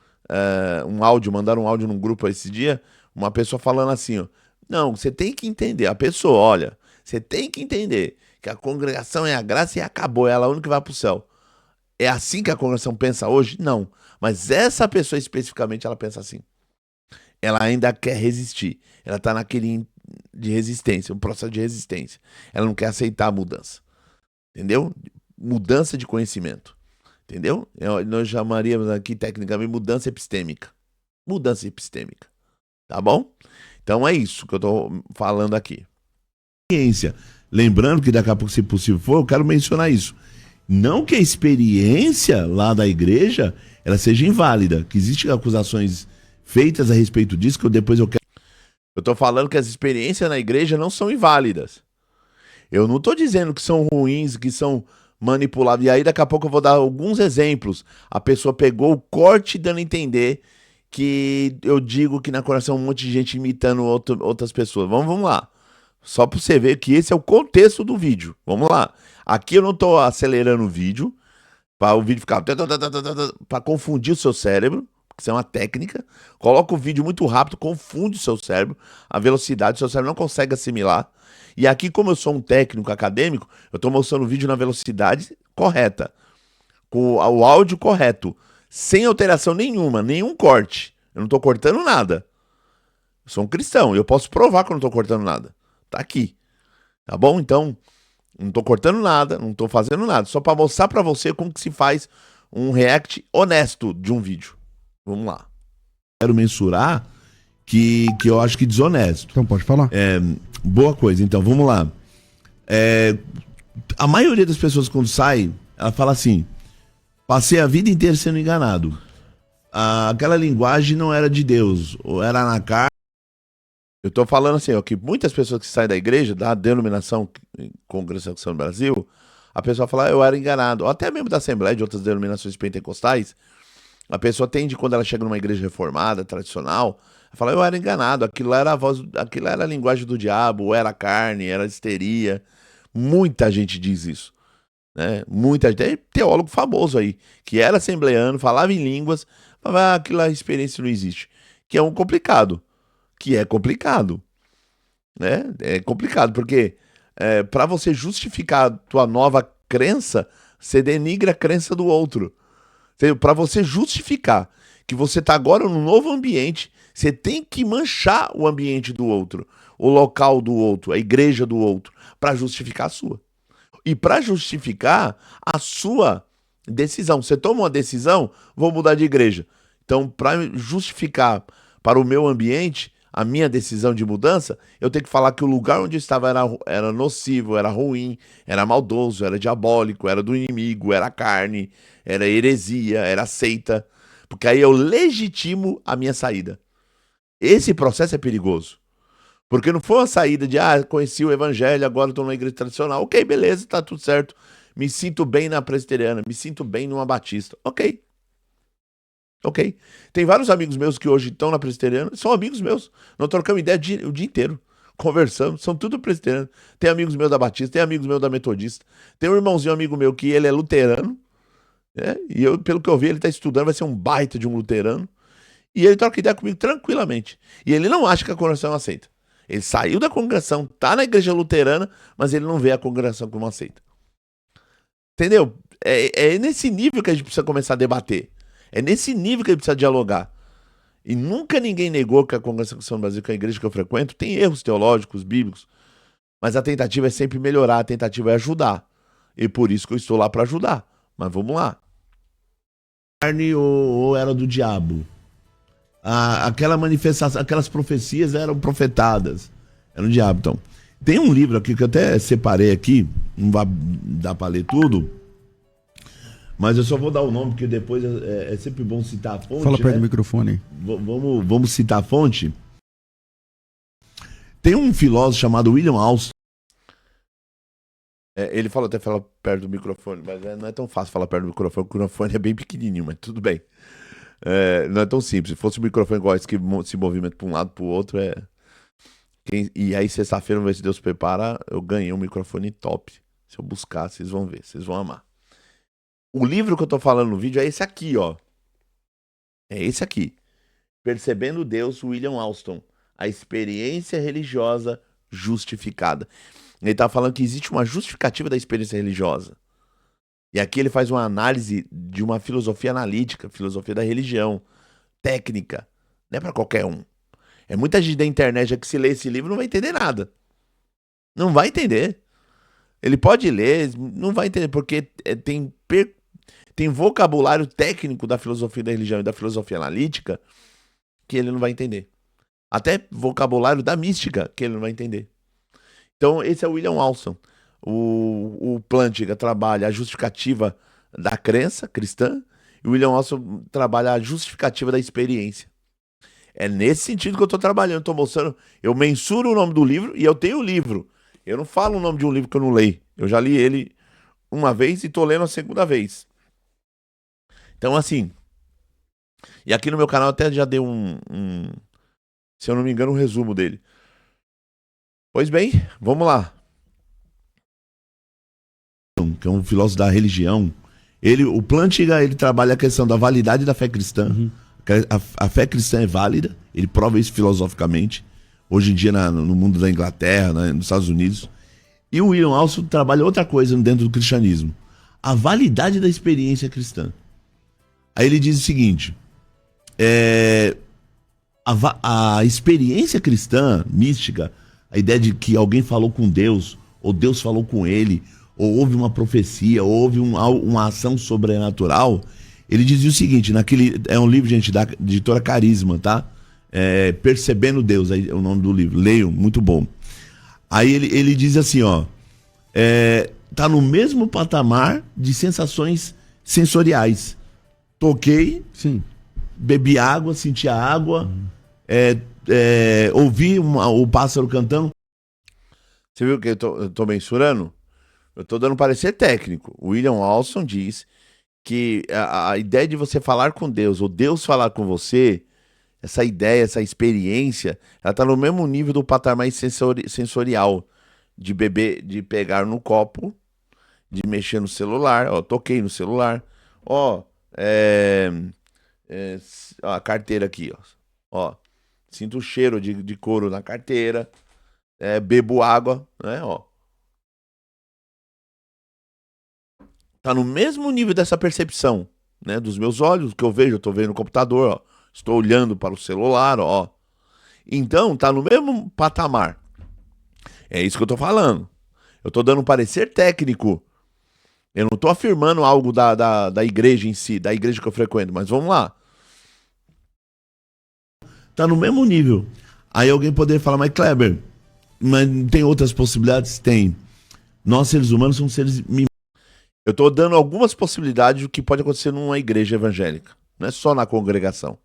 mandaram um áudio num grupo esse dia, uma pessoa falando assim, ó, não, você tem que entender, a pessoa, olha, você tem que entender que a congregação é a graça e acabou, é ela a única que vai para o céu. É assim que a congregação pensa hoje? Não. Mas essa pessoa especificamente, ela pensa assim. Ela ainda quer resistir. Ela está naquele de resistência, um processo de resistência. Ela não quer aceitar a mudança. Entendeu? Mudança de conhecimento. Entendeu? Nós chamaríamos aqui tecnicamente mudança epistêmica. Mudança epistêmica. Tá bom? Então é isso que eu estou falando aqui. Ciência. Lembrando que daqui a pouco, se possível for, eu quero mencionar isso. Não que a experiência lá da igreja ela seja inválida, que existem acusações feitas a respeito disso, que eu quero... Eu tô falando que as experiências na igreja não são inválidas. Eu não tô dizendo que são ruins, que são manipulava. E aí daqui a pouco eu vou dar alguns exemplos. A pessoa pegou o corte dando a entender que eu digo que na coração um monte de gente imitando outras pessoas. Vamos lá. Só para você ver que esse é o contexto do vídeo. Vamos lá. Aqui eu não estou acelerando o vídeo para o vídeo ficar para confundir o seu cérebro. Isso é uma técnica. Coloca o vídeo muito rápido, confunde o seu cérebro, a velocidade, o seu cérebro não consegue assimilar. E aqui, como eu sou um técnico acadêmico, eu estou mostrando o vídeo na velocidade correta, com o áudio correto, sem alteração nenhuma, nenhum corte. Eu não estou cortando nada. Eu sou um cristão e eu posso provar que eu não estou cortando nada. Tá aqui. Tá bom? Então, não estou cortando nada, não estou fazendo nada. Só para mostrar para você como que se faz um react honesto de um vídeo. Vamos lá. Quero mensurar que eu acho que desonesto. Então pode falar. Boa coisa. Então, vamos lá. A maioria das pessoas quando sai, ela fala assim, passei a vida inteira sendo enganado. Aquela linguagem não era de Deus, ou era na carne. Eu tô falando assim, ó, que muitas pessoas que saem da igreja, da denominação Congregação do Brasil, a pessoa fala, eu era enganado. Ou até mesmo da Assembleia, de outras denominações pentecostais, a pessoa tende, quando ela chega numa igreja reformada, tradicional, fala, eu era enganado, aquilo era a voz, aquilo era a linguagem do diabo, era carne, era histeria. Muita gente diz isso, né? Muita gente, tem teólogo famoso aí, que era assembleano, falava em línguas, falava, aquela experiência não existe. Que é complicado, né? É complicado, porque para você justificar a tua nova crença, você denigra a crença do outro. Para você justificar que você está agora num novo ambiente, você tem que manchar o ambiente do outro, o local do outro, a igreja do outro, para justificar a sua. E para justificar a sua decisão. Você toma uma decisão, vou mudar de igreja. Então, para justificar para o meu ambiente a minha decisão de mudança, eu tenho que falar que o lugar onde eu estava era nocivo, era ruim, era maldoso, era diabólico, era do inimigo, era carne, era heresia, era seita. Porque aí eu legitimo a minha saída. Esse processo é perigoso. Porque não foi uma saída de, conheci o evangelho, agora estou numa igreja tradicional. Ok, beleza, tá tudo certo. Me sinto bem na presbiteriana, me sinto bem numa batista. Ok. Tem vários amigos meus que hoje estão na presbiteriana, são amigos meus. Nós trocamos ideia o dia inteiro. Conversamos, são tudo presbiterianos. Tem amigos meus da Batista, tem amigos meus da Metodista. Tem um irmãozinho amigo meu que ele é luterano. E eu, pelo que eu vi, ele está estudando, vai ser um baita de um luterano. E ele troca ideia comigo tranquilamente. E ele não acha que a congregação aceita. Ele saiu da congregação, tá na igreja luterana, mas ele não vê a congregação como aceita. Entendeu? É nesse nível que a gente precisa começar a debater. É nesse nível que a gente precisa dialogar. E nunca ninguém negou que a Congregação do Brasil, que é a igreja que eu frequento, tem erros teológicos, bíblicos. Mas a tentativa é sempre melhorar, a tentativa é ajudar. E por isso que eu estou lá para ajudar. Mas vamos lá. Carne ou era do diabo? Aquela manifestação, aquelas profecias eram profetadas. Era do diabo. Então, tem um livro aqui que eu até separei aqui, não vai dar para ler tudo, mas eu só vou dar o nome, porque depois é sempre bom citar a fonte. Fala perto do microfone. Vamos citar a fonte. Tem um filósofo chamado William Alstom. Ele fala até falar perto do microfone, mas não é tão fácil falar perto do microfone. O microfone é bem pequenininho, mas tudo bem. Não é tão simples. Se fosse um microfone igual esse que se movimenta para um lado para o outro, E aí, sexta-feira, vamos ver se Deus prepara, eu ganhei um microfone top. Se eu buscar, vocês vão ver, vocês vão amar. O livro que eu tô falando no vídeo é esse aqui, ó. É esse aqui. Percebendo Deus, William Alstom. A experiência religiosa justificada. Ele tá falando que existe uma justificativa da experiência religiosa. E aqui ele faz uma análise de uma filosofia analítica, filosofia da religião, técnica. Não é pra qualquer um. Muita gente da internet que se lê esse livro não vai entender nada. Não vai entender. Ele pode ler, não vai entender, porque tem vocabulário técnico da filosofia da religião e da filosofia analítica que ele não vai entender. Até vocabulário da mística que ele não vai entender. Então, esse é o William Alstom. O Plantinga trabalha a justificativa da crença cristã e o William Alstom trabalha a justificativa da experiência. É nesse sentido que eu estou trabalhando, estou mostrando. Eu mensuro o nome do livro e eu tenho o livro. Eu não falo o nome de um livro que eu não leio. Eu já li ele uma vez e tô lendo a segunda vez. Então, assim, e aqui no meu canal até já deu se eu não me engano, um resumo dele. Pois bem, vamos lá. Que é um filósofo da religião. O Plantinga, ele trabalha a questão da validade da fé cristã. Uhum. A fé cristã é válida, ele prova isso filosoficamente. Hoje em dia, no mundo da Inglaterra, nos Estados Unidos. E o William Alston trabalha outra coisa dentro do cristianismo: a validade da experiência cristã. Aí ele diz o seguinte: a experiência cristã, mística, a ideia de que alguém falou com Deus, ou Deus falou com ele, ou houve uma profecia, ou houve uma ação sobrenatural. Ele dizia o seguinte, é um livro, gente, da editora Carisma, tá? Percebendo Deus, aí é o nome do livro. Leiam, muito bom. Aí ele diz assim, ó, tá no mesmo patamar de sensações sensoriais. Toquei, sim, bebi água, senti a água, ouvi o pássaro cantando. Você viu que eu tô mensurando? Eu tô dando parecer técnico. O William Alston diz que a ideia de você falar com Deus, ou Deus falar com você, essa ideia, essa experiência, ela tá no mesmo nível do patamar sensorial de beber, de pegar no copo, de mexer no celular, ó, toquei no celular, ó, a carteira aqui, ó, sinto o cheiro de couro na carteira, bebo água, né, ó. Tá no mesmo nível dessa percepção, né, dos meus olhos, que eu vejo, eu tô vendo no computador, ó, estou olhando para o celular, ó. Então, tá no mesmo patamar. É isso que eu tô falando. Eu tô dando um parecer técnico. Eu não tô afirmando algo da igreja em si, da igreja que eu frequento, mas vamos lá. Tá no mesmo nível. Aí alguém poderia falar, mas Kleber, mas tem outras possibilidades? Tem. Nós, seres humanos, somos seres... Eu tô dando algumas possibilidades do que pode acontecer numa igreja evangélica. Não é só na congregação.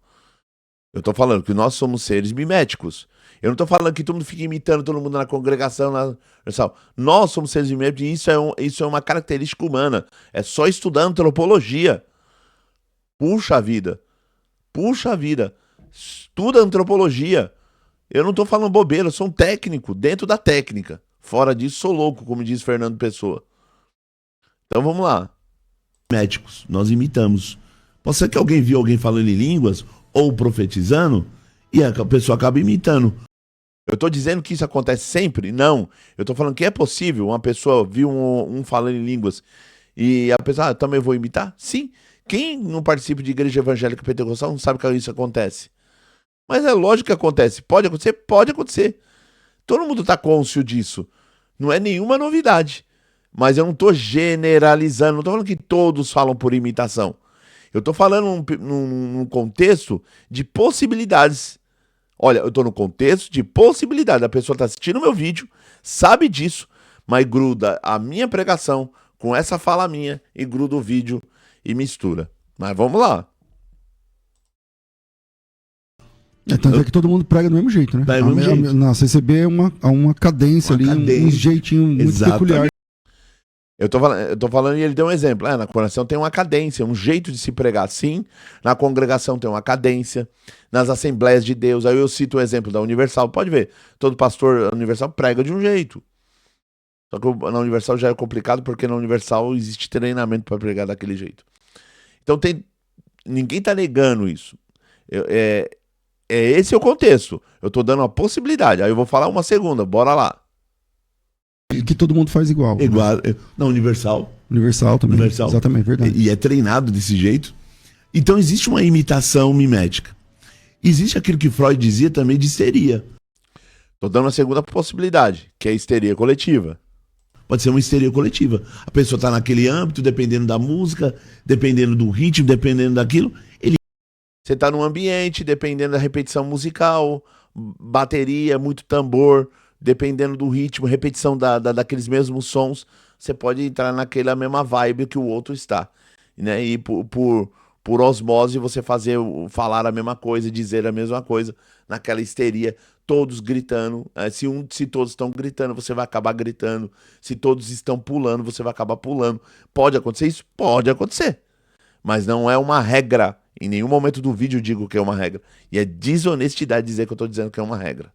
Eu tô falando que nós somos seres miméticos. Eu não tô falando que todo mundo fica imitando todo mundo na congregação. Nós somos seres miméticos e isso é uma característica humana. É só estudar antropologia. Puxa vida. Puxa vida. Estuda antropologia. Eu não tô falando bobeira, eu sou um técnico dentro da técnica. Fora disso, sou louco, como diz Fernando Pessoa. Então vamos lá. Médicos, nós imitamos. Pode ser que alguém viu alguém falando em línguas ou profetizando e a pessoa acaba imitando. Eu tô dizendo que isso acontece sempre? Não. Eu tô falando que é possível uma pessoa viu um falando em línguas e a pessoa, também vou imitar? Sim. Quem não participa de igreja evangélica pentecostal não sabe que isso acontece. Mas é lógico que acontece. Pode acontecer? Pode acontecer. Todo mundo tá cônscio disso. Não é nenhuma novidade. Mas eu não tô generalizando, não tô falando que todos falam por imitação. Eu tô falando num contexto de possibilidades. Olha, eu tô no contexto de possibilidades. A pessoa tá assistindo o meu vídeo, sabe disso, mas gruda a minha pregação com essa fala minha e gruda o vídeo e mistura. Mas vamos lá. Tanto é que todo mundo prega do mesmo jeito, né? Na CCB é uma cadência ali, um jeitinho muito peculiar. Eu tô falando e ele deu um exemplo. Na congregação tem uma cadência, um jeito de se pregar. Sim, na congregação tem uma cadência. Nas Assembleias de Deus, aí eu cito o exemplo da Universal. Pode ver, todo pastor Universal prega de um jeito. Só que na Universal já é complicado porque na Universal existe treinamento para pregar daquele jeito. Então ninguém tá negando isso. Esse é o contexto. Eu tô dando uma possibilidade. Aí eu vou falar uma segunda, bora lá. Que todo mundo faz igual. Igual. Né? Não, Universal. Universal também. Universal. Exatamente, verdade. E é treinado desse jeito. Então existe uma imitação mimética. Existe aquilo que Freud dizia também de histeria. Tô dando a segunda possibilidade, que é a histeria coletiva. Pode ser uma histeria coletiva. A pessoa tá naquele âmbito, dependendo da música, dependendo do ritmo, dependendo daquilo. Você tá num ambiente, dependendo da repetição musical, bateria, muito tambor, dependendo do ritmo, repetição daqueles mesmos sons, você pode entrar naquela mesma vibe que o outro está, né? E por osmose você falar a mesma coisa, dizer a mesma coisa, naquela histeria. todos gritando. Se todos estão gritando, você vai acabar gritando. Se todos estão pulando, você vai acabar pulando. Pode acontecer isso? Pode acontecer. Mas não é uma regra. Em nenhum momento do vídeo eu digo que é uma regra. E é desonestidade dizer que eu estou dizendo que é uma regra.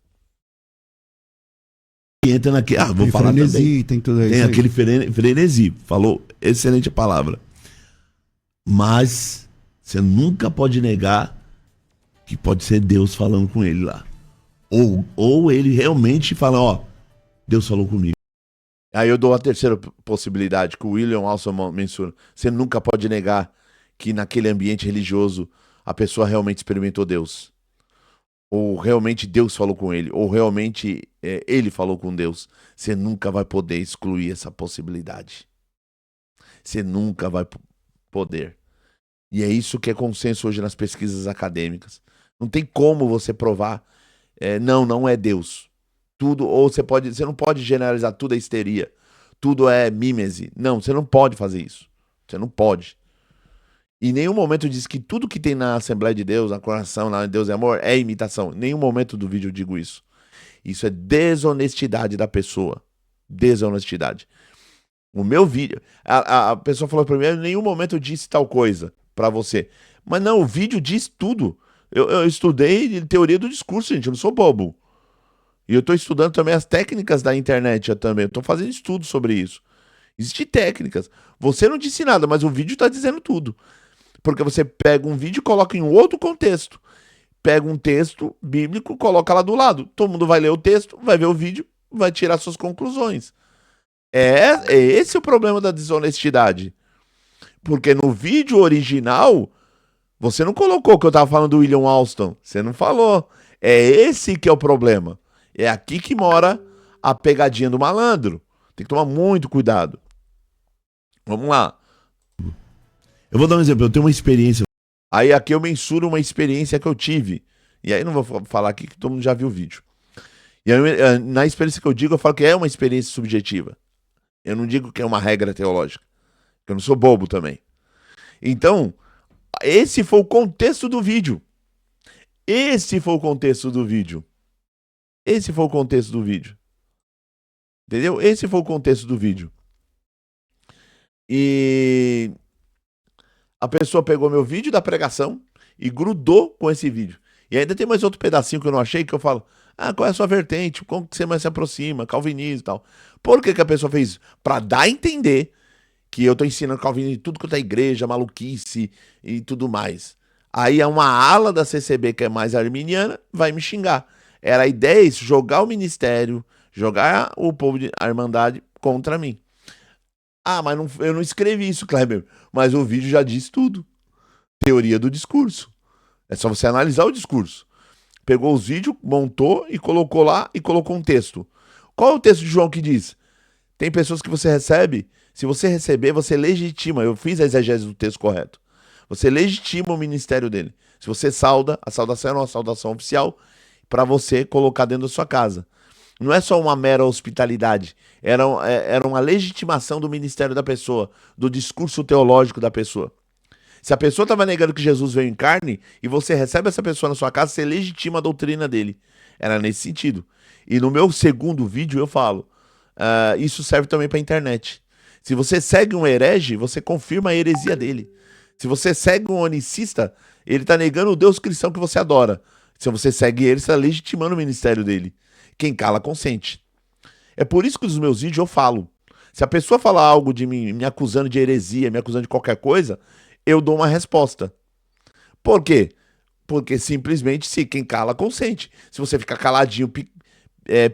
E entra naquele. Vou tem falar frenesi, também. tem tudo isso Tem aí. aquele frenesi. Falou, excelente palavra. Mas você nunca pode negar que pode ser Deus falando com ele lá. Ou ele realmente fala, ó, Deus falou comigo. Aí eu dou a terceira possibilidade, que o William Alson menciona. Você nunca pode negar que naquele ambiente religioso a pessoa realmente experimentou Deus. Ou realmente Deus falou com ele. Ou realmente ele falou com Deus. Você nunca vai poder excluir essa possibilidade. Você nunca vai poder. E é isso que é consenso hoje nas pesquisas acadêmicas. Não tem como você provar, não é Deus. Tudo, ou você não pode generalizar tudo é histeria, tudo é mímese. Não, você não pode fazer isso. Você não pode. Em nenhum momento diz que tudo que tem na Assembleia de Deus, na coração, lá em Deus é amor, é imitação. Em nenhum momento do vídeo eu digo isso. Isso é desonestidade da pessoa. Desonestidade. O meu vídeo, a pessoa falou pra mim, em nenhum momento eu disse tal coisa pra você. Mas não, o vídeo diz tudo. Eu estudei teoria do discurso, gente, eu não sou bobo. E eu tô estudando também as técnicas da internet também. Eu tô fazendo estudo sobre isso. Existem técnicas. Você não disse nada, mas o vídeo tá dizendo tudo. Porque você pega um vídeo e coloca em outro contexto. Pega um texto bíblico, coloca lá do lado. Todo mundo vai ler o texto, vai ver o vídeo, vai tirar suas conclusões. É esse o problema da desonestidade. Porque no vídeo original, você não colocou que eu tava falando do William Alston. Você não falou. É esse que é o problema. É aqui que mora a pegadinha do malandro. Tem que tomar muito cuidado. Vamos lá. Eu vou dar um exemplo, eu tenho uma experiência. Aí aqui eu mensuro uma experiência que eu tive. E aí não vou falar aqui que todo mundo já viu o vídeo. E aí, na experiência que eu digo, eu falo que é uma experiência subjetiva. Eu não digo que é uma regra teológica. Eu não sou bobo também. Então, esse foi o contexto do vídeo. Esse foi o contexto do vídeo. Esse foi o contexto do vídeo. Entendeu? Esse foi o contexto do vídeo. E a pessoa pegou meu vídeo da pregação e grudou com esse vídeo. E ainda tem mais outro pedacinho que eu não achei, que eu falo, qual é a sua vertente? Como que você mais se aproxima? Calvinismo e tal. Por que a pessoa fez isso? Pra dar a entender que eu tô ensinando calvinismo em tudo quanto é igreja, maluquice e tudo mais. Aí uma ala da CCB, que é mais arminiana, vai me xingar. Era a ideia isso, jogar o ministério, jogar o povo de a Irmandade contra mim. Mas eu não escrevi isso, Kleber. Mas o vídeo já diz tudo. Teoria do discurso. É só você analisar o discurso. Pegou os vídeos, montou e colocou lá e colocou um texto. Qual é o texto de João que diz? Tem pessoas que você recebe, se você receber, você legitima. Eu fiz a exegese do texto correto. Você legitima o ministério dele. Se você sauda, a saudação é uma saudação oficial para você colocar dentro da sua casa. Não é só uma mera hospitalidade, era uma legitimação do ministério da pessoa, do discurso teológico da pessoa. Se a pessoa estava negando que Jesus veio em carne e você recebe essa pessoa na sua casa, você legitima a doutrina dele. Era nesse sentido. E no meu segundo vídeo eu falo, isso serve também para a internet. Se você segue um herege, você confirma a heresia dele. Se você segue um onicista, ele está negando o Deus cristão que você adora. Se você segue ele, você está legitimando o ministério dele. Quem cala, consente. É por isso que nos meus vídeos eu falo. Se a pessoa falar algo de mim, me acusando de heresia, me acusando de qualquer coisa, eu dou uma resposta. Por quê? Porque simplesmente, se quem cala, consente. Se você ficar caladinho,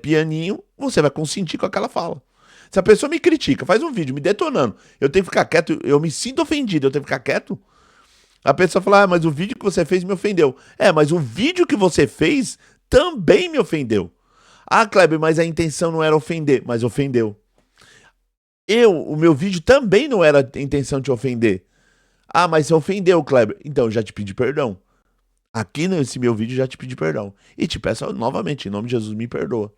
pianinho, você vai consentir com aquela fala. Se a pessoa me critica, faz um vídeo me detonando, eu tenho que ficar quieto, eu me sinto ofendido, eu tenho que ficar quieto. A pessoa fala, mas o vídeo que você fez me ofendeu. Mas o vídeo que você fez também me ofendeu. Kleber, mas a intenção não era ofender, mas ofendeu. O meu vídeo também não era a intenção de ofender. Mas você ofendeu, Kleber. Então, eu já te pedi perdão. Aqui nesse meu vídeo, já te pedi perdão. E te peço novamente, em nome de Jesus, me perdoa.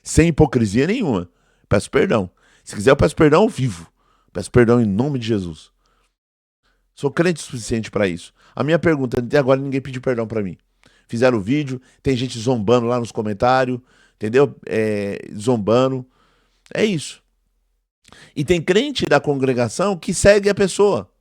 Sem hipocrisia nenhuma. Peço perdão. Se quiser, eu peço perdão ao vivo. Peço perdão em nome de Jesus. Sou crente o suficiente para isso. A minha pergunta, até agora ninguém pediu perdão para mim. fizeram o vídeo, tem gente zombando lá nos comentários, entendeu? Zombando. É isso. E tem crente da congregação que segue a pessoa.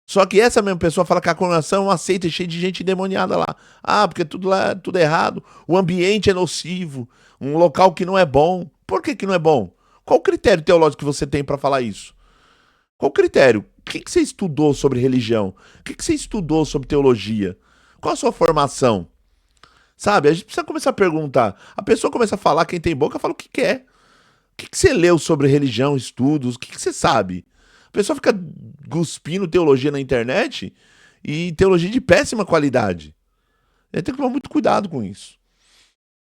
Só que essa mesma pessoa fala que a congregação é uma seita cheia de gente endemoniada lá. Ah, porque tudo lá tudo é errado, o ambiente é nocivo, um local que não é bom. Por que que não é bom? Qual o critério teológico que você tem para falar isso? Qual o critério? O que você estudou sobre religião? O que você estudou sobre teologia? Qual a sua formação? Sabe, a gente precisa começar a perguntar. A pessoa começa a falar, quem tem boca fala o que quer. O que você leu sobre religião, estudos? O que você sabe? A pessoa fica cuspindo teologia na internet e teologia de péssima qualidade. Tem que tomar muito cuidado com isso.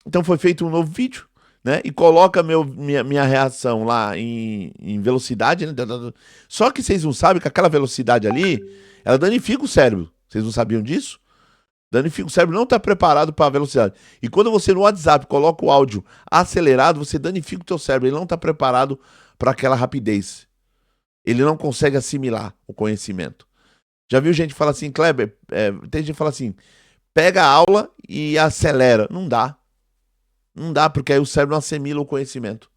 Então foi feito um novo vídeo, né? E coloca minha reação lá em velocidade, né? Só que vocês não sabem que aquela velocidade ali, ela danifica o cérebro. Vocês não sabiam disso? Danifica, o cérebro não está preparado para a velocidade. E quando você no WhatsApp coloca o áudio acelerado, você danifica o teu cérebro. Ele não está preparado para aquela rapidez. Ele não consegue assimilar o conhecimento. Já viu gente falar assim, Kleber, tem gente que fala assim, pega a aula e acelera. Não dá. Não dá, porque aí o cérebro não assimila o conhecimento.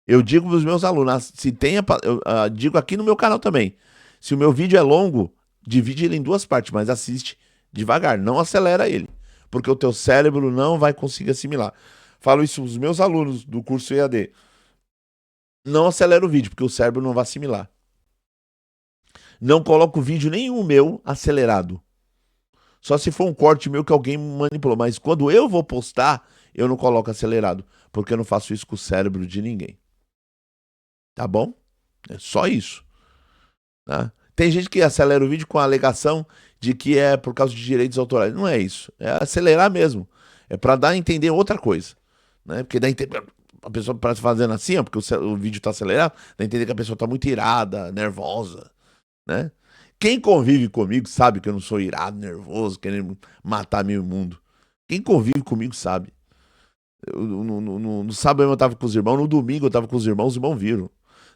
Eu digo para os meus alunos, se tem, eu digo aqui no meu canal também, se o meu vídeo é longo, divide ele em 2 partes, mas assiste devagar, não acelera ele, porque o teu cérebro não vai conseguir assimilar. Falo isso para os meus alunos do curso EAD. Não acelera o vídeo, porque o cérebro não vai assimilar. Não coloco vídeo nenhum meu acelerado. Só se for um corte meu que alguém manipulou. Mas quando eu vou postar, eu não coloco acelerado, porque eu não faço isso com o cérebro de ninguém. Tá bom? É só isso. Tá? Tem gente que acelera o vídeo com a alegação de que é por causa de direitos autorais. Não é isso. É acelerar mesmo. É para dar a entender outra coisa. Né? Porque dá a entender... A pessoa parece fazendo assim, ó, porque o vídeo tá acelerado, dá a entender que a pessoa tá muito irada, nervosa. Né? Quem convive comigo sabe que eu não sou irado, nervoso, querendo matar meu mundo. Quem convive comigo sabe. No sábado eu tava com os irmãos, no domingo eu tava com os irmãos viram.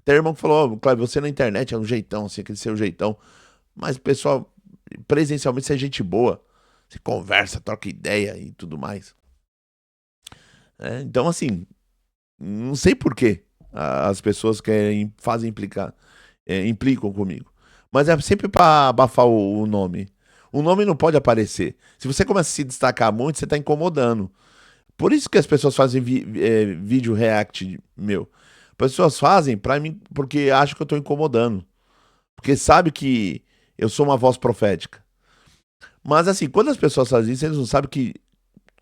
Tem irmão que falou, Cláudio, você na internet é um jeitão, assim, aquele seu jeitão. Mas, pessoal, presencialmente você é gente boa. Você conversa, troca ideia e tudo mais. Então, assim, não sei por que as pessoas implicam comigo. Mas é sempre para abafar o nome. O nome não pode aparecer. Se você começa a se destacar muito, você está incomodando. Por isso que as pessoas fazem vídeo react meu. As pessoas fazem para mim porque acham que eu estou incomodando. Porque sabe que eu sou uma voz profética. Mas assim, quando as pessoas fazem isso, eles não sabem que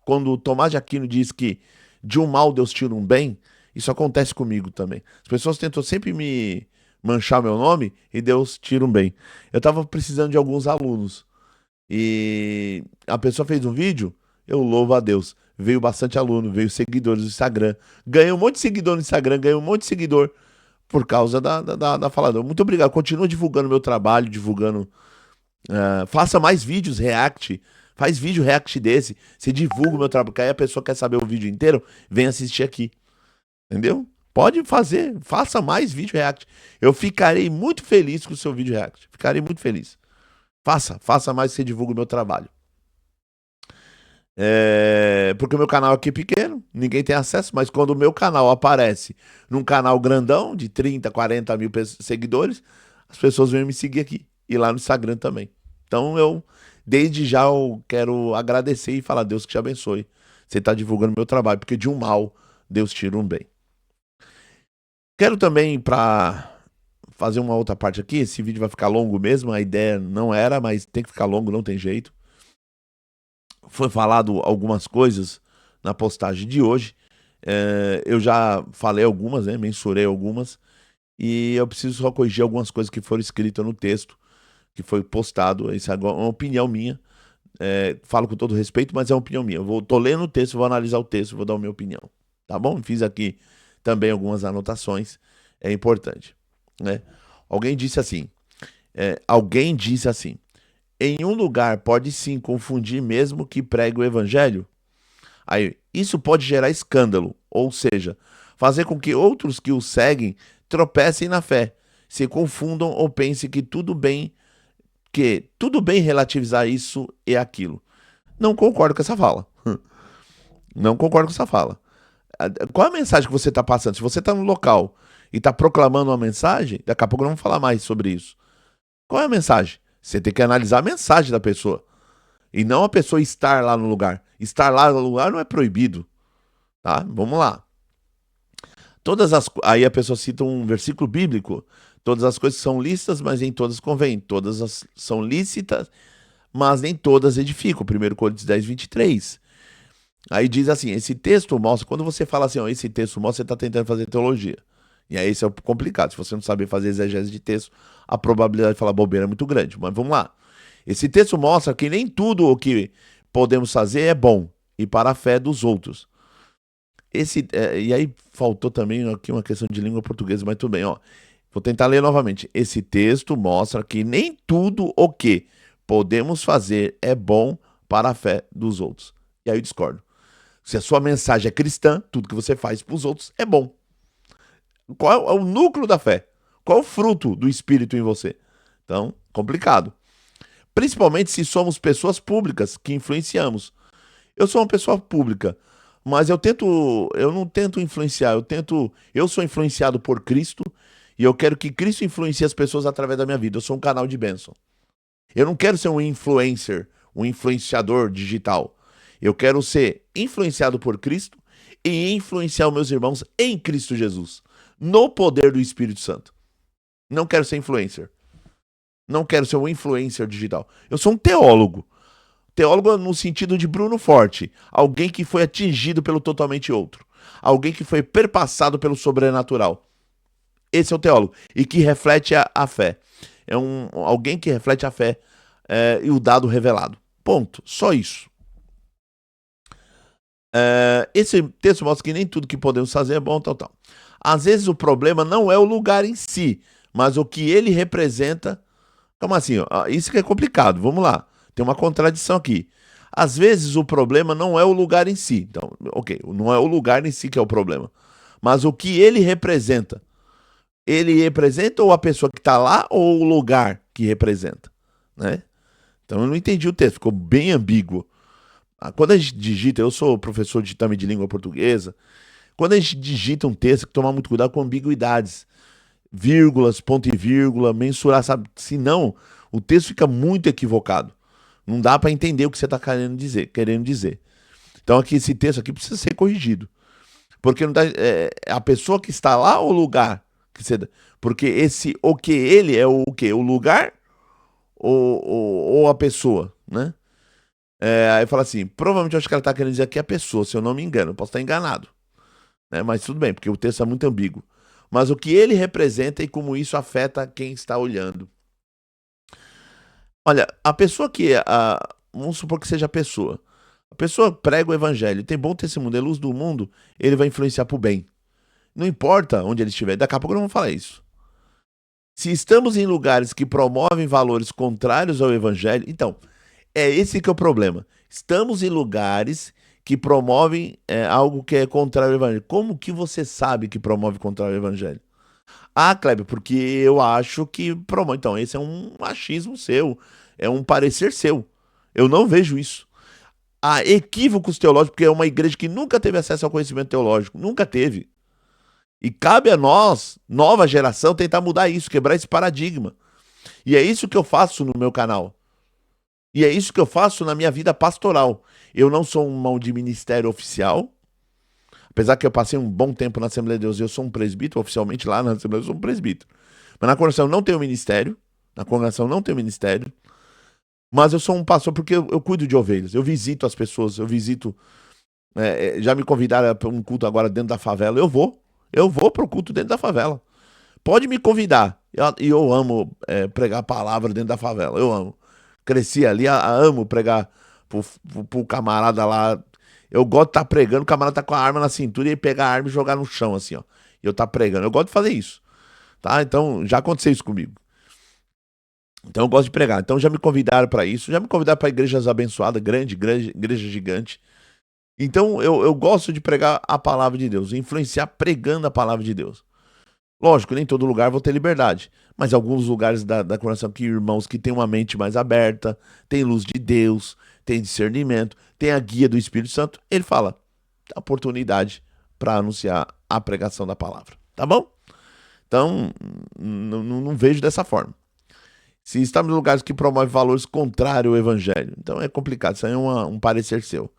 quando o Tomás de Aquino diz que de um mal Deus tira um bem, isso acontece comigo também. As pessoas tentam sempre me manchar meu nome e Deus tira um bem. Eu tava precisando de alguns alunos e a pessoa fez um vídeo, eu louvo a Deus. Veio bastante aluno, veio seguidores do Instagram. Ganhei um monte de seguidor no Instagram, ganhei um monte de seguidor por causa da falada. Muito obrigado. Continua divulgando meu trabalho, divulgando. Faça mais vídeos react. Faz vídeo react desse. Você divulga o meu trabalho. Porque aí a pessoa quer saber o vídeo inteiro, vem assistir aqui. Entendeu? Pode fazer. Faça mais vídeo react. Eu ficarei muito feliz com o seu vídeo react. Ficarei muito feliz. Faça mais que você divulga o meu trabalho. Porque o meu canal aqui é pequeno, ninguém tem acesso, mas quando o meu canal aparece num canal grandão de 30, 40 mil seguidores, as pessoas vêm me seguir aqui e lá no Instagram também. Então desde já eu quero agradecer e falar, Deus que te abençoe. Você está divulgando meu trabalho, porque de um mal Deus tira um bem. Quero também, para fazer uma outra parte aqui, esse vídeo vai ficar longo mesmo, a ideia não era, mas tem que ficar longo, não tem jeito. Foi falado algumas coisas na postagem de hoje. Eu já falei algumas, né? Mensurei algumas. E eu preciso só corrigir algumas coisas que foram escritas no texto, que foi postado. Isso é uma opinião minha. Falo com todo respeito, mas é uma opinião minha. Tô lendo o texto, vou analisar o texto, vou dar a minha opinião. Tá bom? Fiz aqui também algumas anotações. É importante. Né? Alguém disse assim. Em um lugar pode sim confundir mesmo que pregue o evangelho? Aí, isso pode gerar escândalo, ou seja, fazer com que outros que o seguem tropecem na fé, se confundam ou pensem que tudo bem relativizar isso e aquilo. Não concordo com essa fala. Não concordo com essa fala. Qual é a mensagem que você está passando? Se você está no local e está proclamando uma mensagem, daqui a pouco nós vamos falar mais sobre isso. Qual é a mensagem? Você tem que analisar a mensagem da pessoa. E não a pessoa estar lá no lugar. Estar lá no lugar não é proibido. Tá? Vamos lá. Aí a pessoa cita um versículo bíblico. Todas as coisas são lícitas, mas nem todas convêm. São lícitas, mas nem todas edificam. 1 Coríntios 10, 23. Aí diz assim, esse texto mostra, quando você fala assim, ó, esse texto mostra, você está tentando fazer teologia. E aí isso é complicado. Se você não saber fazer exegese de texto, a probabilidade de falar bobeira é muito grande. Mas vamos lá. Esse texto mostra que nem tudo o que podemos fazer é bom e para a fé dos outros. E aí faltou também aqui uma questão de língua portuguesa, mas tudo bem, ó. Vou tentar ler novamente. Esse texto mostra que nem tudo o que podemos fazer é bom para a fé dos outros. E aí eu discordo. Se a sua mensagem é cristã, tudo que você faz para os outros é bom. Qual é o núcleo da fé? Qual é o fruto do Espírito em você? Então, complicado. Principalmente se somos pessoas públicas que influenciamos. Eu sou uma pessoa pública, mas eu não tento influenciar, eu sou influenciado por Cristo e eu quero que Cristo influencie as pessoas através da minha vida. Eu sou um canal de bênção. Eu não quero ser um influencer, um influenciador digital. Eu quero ser influenciado por Cristo e influenciar os meus irmãos em Cristo Jesus, no poder do Espírito Santo. Não quero ser influencer. Não quero ser um influencer digital. Eu sou um teólogo. Teólogo no sentido de Bruno Forte. Alguém que foi atingido pelo totalmente outro. Alguém que foi perpassado pelo sobrenatural. Esse é o teólogo. E que reflete a fé. É alguém que reflete a fé e o dado revelado. Ponto. Só isso. Esse texto mostra que nem tudo que podemos fazer é bom, tal. Às vezes o problema não é o lugar em si, mas o que ele representa. Como assim? Isso que é complicado. Vamos lá. Tem uma contradição aqui. Às vezes o problema não é o lugar em si. Então, ok, não é o lugar em si que é o problema, mas o que ele representa. Ele representa ou a pessoa que está lá ou o lugar que representa, né? Então eu não entendi o texto, ficou bem ambíguo. Quando a gente digita, eu sou professor também de língua portuguesa, quando a gente digita um texto, tem que tomar muito cuidado com ambiguidades, vírgulas, ponto e vírgula, mensurar, sabe? Senão, o texto fica muito equivocado. Não dá para entender o que você está querendo dizer. Então aqui esse texto aqui precisa ser corrigido, porque não dá, a pessoa que está lá ou o lugar que você, porque o que ele é o quê? O lugar ou a pessoa, né? Aí fala assim, provavelmente eu acho que ela está querendo dizer aqui a pessoa, se eu não me engano, eu posso estar enganado, né? Mas tudo bem, porque o texto é muito ambíguo. Mas o que ele representa e como isso afeta quem está olhando. Olha, a pessoa vamos supor que seja a pessoa prega o evangelho, tem bom testemunho, é luz do mundo, ele vai influenciar pro bem. Não importa onde ele estiver, daqui a pouco não vamos falar isso. Se estamos em lugares que promovem valores contrários ao evangelho, então, é esse que é o problema. Estamos em lugares que promovem algo que é contrário ao evangelho. Como que você sabe que promove contrário ao evangelho? Ah, Kleber, porque eu acho que promove. Então, esse é um achismo seu, é um parecer seu. Eu não vejo isso. Há equívocos teológicos, porque é uma igreja que nunca teve acesso ao conhecimento teológico. Nunca teve. E cabe a nós, nova geração, tentar mudar isso, quebrar esse paradigma. E é isso que eu faço no meu canal. E é isso que eu faço na minha vida pastoral. Eu não sou um mão de ministério oficial. Apesar que eu passei um bom tempo na Assembleia de Deus, eu sou um presbítero, oficialmente lá na Assembleia eu sou um presbítero. Mas na congregação eu não tenho ministério. Mas eu sou um pastor porque eu cuido de ovelhas. Eu visito as pessoas, já me convidaram para um culto agora dentro da favela. Eu vou para o culto dentro da favela. Pode me convidar. E eu amo pregar a palavra dentro da favela. Eu amo. Cresci ali, amo pregar pro camarada lá. Eu gosto de estar pregando, o camarada tá com a arma na cintura e pegar a arma e jogar no chão, assim, ó. E eu tá pregando. Eu gosto de fazer isso, tá? Então, já aconteceu isso comigo. Então, eu gosto de pregar. Então, já me convidaram para isso. Já me convidaram para igrejas abençoadas, igreja gigante. Então, eu gosto de pregar a palavra de Deus, influenciar pregando a palavra de Deus. Lógico, nem todo lugar vou ter liberdade, mas alguns lugares da congregação que irmãos que têm uma mente mais aberta, tem luz de Deus, tem discernimento, tem a guia do Espírito Santo, ele fala, dá oportunidade para anunciar a pregação da palavra, tá bom? Então, não vejo dessa forma. Se estamos em lugares que promovem valores contrários ao evangelho, então é complicado, isso aí é um parecer seu.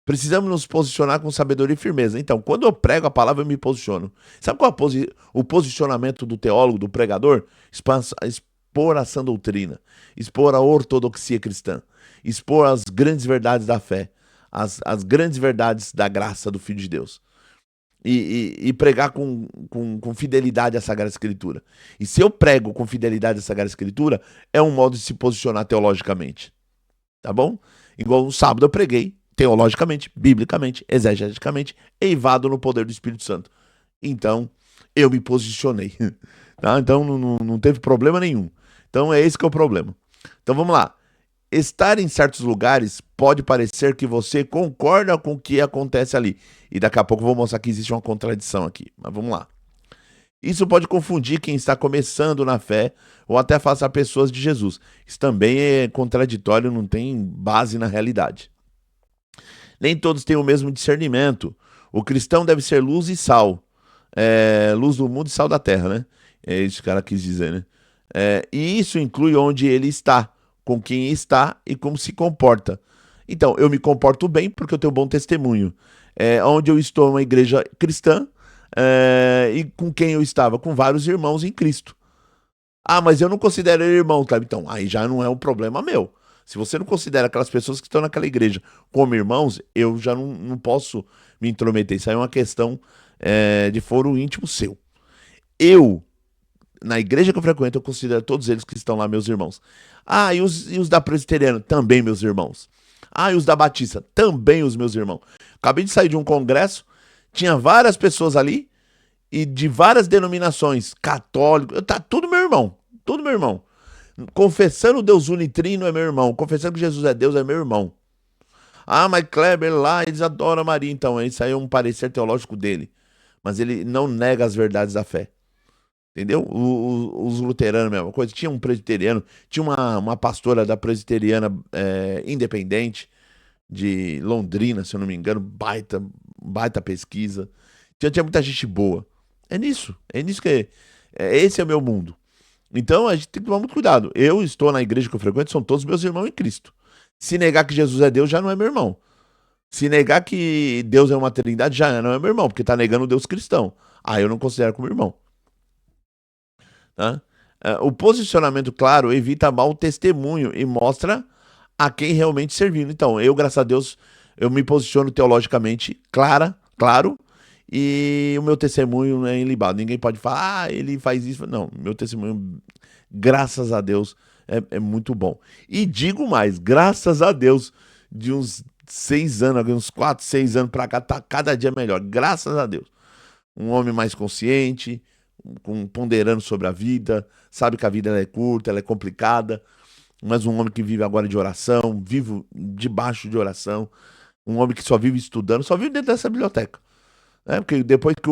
Precisamos nos posicionar com sabedoria e firmeza. Então, quando eu prego a palavra, eu me posiciono. Sabe qual é o posicionamento do teólogo, do pregador? Expor a sã doutrina, expor a ortodoxia cristã, expor as grandes verdades da fé, as grandes verdades da graça do Filho de Deus. E pregar com fidelidade à Sagrada Escritura. E se eu prego com fidelidade à Sagrada Escritura, é um modo de se posicionar teologicamente. Tá bom? Igual no sábado eu preguei teologicamente, biblicamente, exegeticamente, eivado no poder do Espírito Santo. Então, eu me posicionei. Tá? Então, não teve problema nenhum. Então, é esse que é o problema. Então, vamos lá. Estar em certos lugares pode parecer que você concorda com o que acontece ali. E daqui a pouco eu vou mostrar que existe uma contradição aqui. Mas vamos lá. Isso pode confundir quem está começando na fé ou até afastar pessoas de Jesus. Isso também é contraditório, não tem base na realidade. Nem todos têm o mesmo discernimento. O cristão deve ser luz e sal. Luz do mundo e sal da terra, né? É isso que o cara quis dizer, né? E isso inclui onde ele está, com quem está e como se comporta. Então, eu me comporto bem porque eu tenho bom testemunho. Onde eu estou, uma igreja cristã, e com quem eu estava? Com vários irmãos em Cristo. Ah, mas eu não considero ele irmão, tá? Então, aí já não é um problema meu. Se você não considera aquelas pessoas que estão naquela igreja como irmãos, eu já não posso me intrometer. Isso aí é uma questão de foro íntimo seu. Eu, na igreja que eu frequento, eu considero todos eles que estão lá meus irmãos. Ah, e os da presbiteriana? Também meus irmãos. Ah, e os da batista? Também os meus irmãos. Acabei de sair de um congresso, tinha várias pessoas ali, e de várias denominações, católico, tá tudo meu irmão, tudo meu irmão. Confessando Deus unitrino é meu irmão, confessando que Jesus é Deus é meu irmão. Ah, mas Kleber lá, eles adoram Maria, então isso aí é um parecer teológico dele, mas ele não nega as verdades da fé. Entendeu? Os luteranos, mesma coisa. Tinha um presbiteriano, tinha uma pastora da presbiteriana independente de Londrina, se eu não me engano, baita pesquisa. Tinha muita gente boa. É nisso que esse é o meu mundo. Então a gente tem que tomar muito cuidado. Eu estou na igreja que eu frequento, são todos meus irmãos em Cristo. Se negar que Jesus é Deus, já não é meu irmão. Se negar que Deus é uma trindade, já não é meu irmão, porque está negando o Deus cristão. Aí eu não considero como irmão. Tá? O posicionamento claro evita mau testemunho e mostra a quem realmente servindo. Então, eu, graças a Deus, eu me posiciono teologicamente claro, e o meu testemunho não é ilibado. Ninguém pode falar, ele faz isso. Não, meu testemunho, graças a Deus, é muito bom. E digo mais, graças a Deus, de uns 6 anos, uns 4, 6 anos pra cá, tá cada dia melhor. Graças a Deus. Um homem mais consciente, ponderando sobre a vida, sabe que a vida ela é curta, ela é complicada, mas um homem que vive agora de oração, vivo debaixo de oração, um homem que só vive estudando, só vive dentro dessa biblioteca. Porque depois que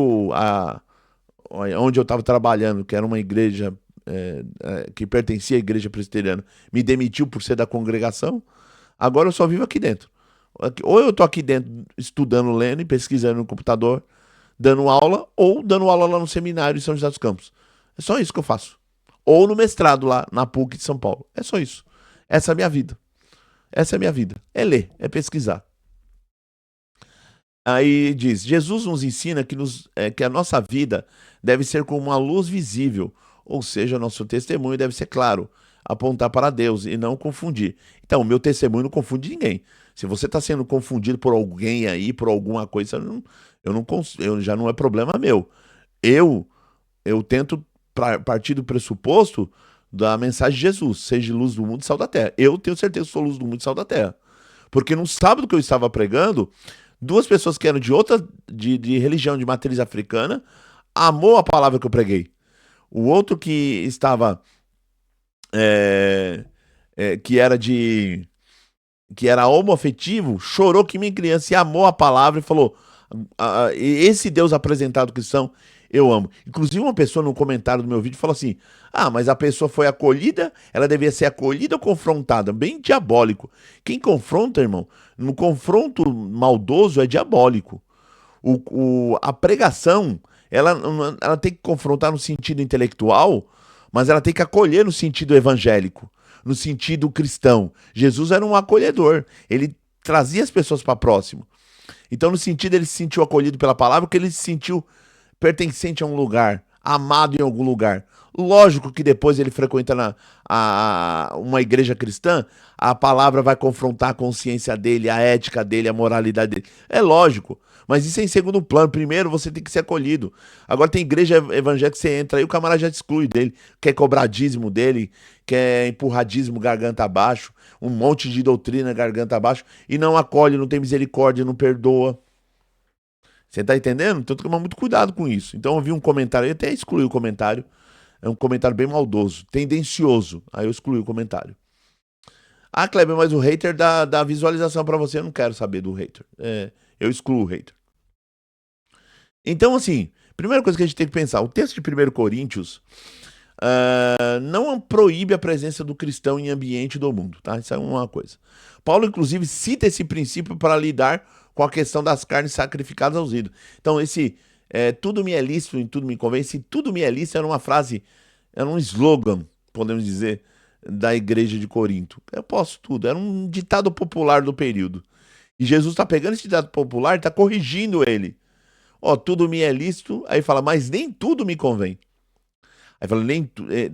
onde eu estava trabalhando, que era uma igreja que pertencia à igreja presbiteriana, me demitiu por ser da congregação, agora eu só vivo aqui dentro. Ou eu tô aqui dentro estudando, lendo e pesquisando no computador, dando aula, ou dando aula lá no seminário em São José dos Campos. É só isso que eu faço. Ou no mestrado lá na PUC de São Paulo. É só isso. Essa é a minha vida. Essa é a minha vida. É ler, é pesquisar. Aí diz, Jesus nos ensina que a nossa vida deve ser como uma luz visível, ou seja, nosso testemunho deve ser claro, apontar para Deus e não confundir. Então, o meu testemunho não confunde ninguém. Se você está sendo confundido por alguém aí, por alguma coisa, já não é problema meu. Eu tento partir do pressuposto da mensagem de Jesus, seja luz do mundo e sal da terra. Eu tenho certeza que sou luz do mundo e sal da terra. Porque no sábado que eu estava pregando, 2 pessoas que eram de religião de matriz africana amou a palavra que eu preguei. O outro que estava que era homoafetivo, chorou que minha criança e amou a palavra e falou, esse Deus apresentado cristão, Eu amo. Inclusive, uma pessoa no comentário do meu vídeo falou assim: ah, mas a pessoa foi acolhida, ela devia ser acolhida ou confrontada? Bem diabólico. Quem confronta, irmão, no confronto maldoso é diabólico. A pregação, ela tem que confrontar no sentido intelectual, mas ela tem que acolher no sentido evangélico, no sentido cristão. Jesus era um acolhedor, ele trazia as pessoas para próximo. Então, no sentido, ele se sentiu acolhido pela palavra, porque ele se sentiu pertencente a um lugar, amado em algum lugar. Lógico que depois ele frequenta uma igreja cristã, a palavra vai confrontar a consciência dele, a ética dele, a moralidade dele. É lógico, mas isso é em segundo plano. Primeiro você tem que ser acolhido. Agora tem igreja evangélica que você entra aí, o camarada já te exclui dele, quer cobrar dízimo dele, quer empurrar dízimo garganta abaixo, um monte de doutrina garganta abaixo, e não acolhe, não tem misericórdia, não perdoa. Você tá entendendo? Então tem que tomar muito cuidado com isso. Então eu vi um comentário, eu até excluí o comentário. É um comentário bem maldoso, tendencioso. Aí eu excluí o comentário. Ah, Kleber, mas o hater dá visualização pra você. Eu não quero saber do hater. Eu excluo o hater. Então, assim, primeira coisa que a gente tem que pensar. O texto de 1 Coríntios não proíbe a presença do cristão em ambiente do mundo, tá? Isso é uma coisa. Paulo, inclusive, cita esse princípio para lidar com a questão das carnes sacrificadas aos ídolos. Então, tudo me é lícito e tudo me convém. Esse tudo me é lícito era uma frase, era um slogan, podemos dizer, da igreja de Corinto. Eu posso tudo. Era um ditado popular do período. E Jesus está pegando esse ditado popular e está corrigindo ele. Ó, tudo me é lícito. Aí fala, mas nem tudo me convém. Aí fala,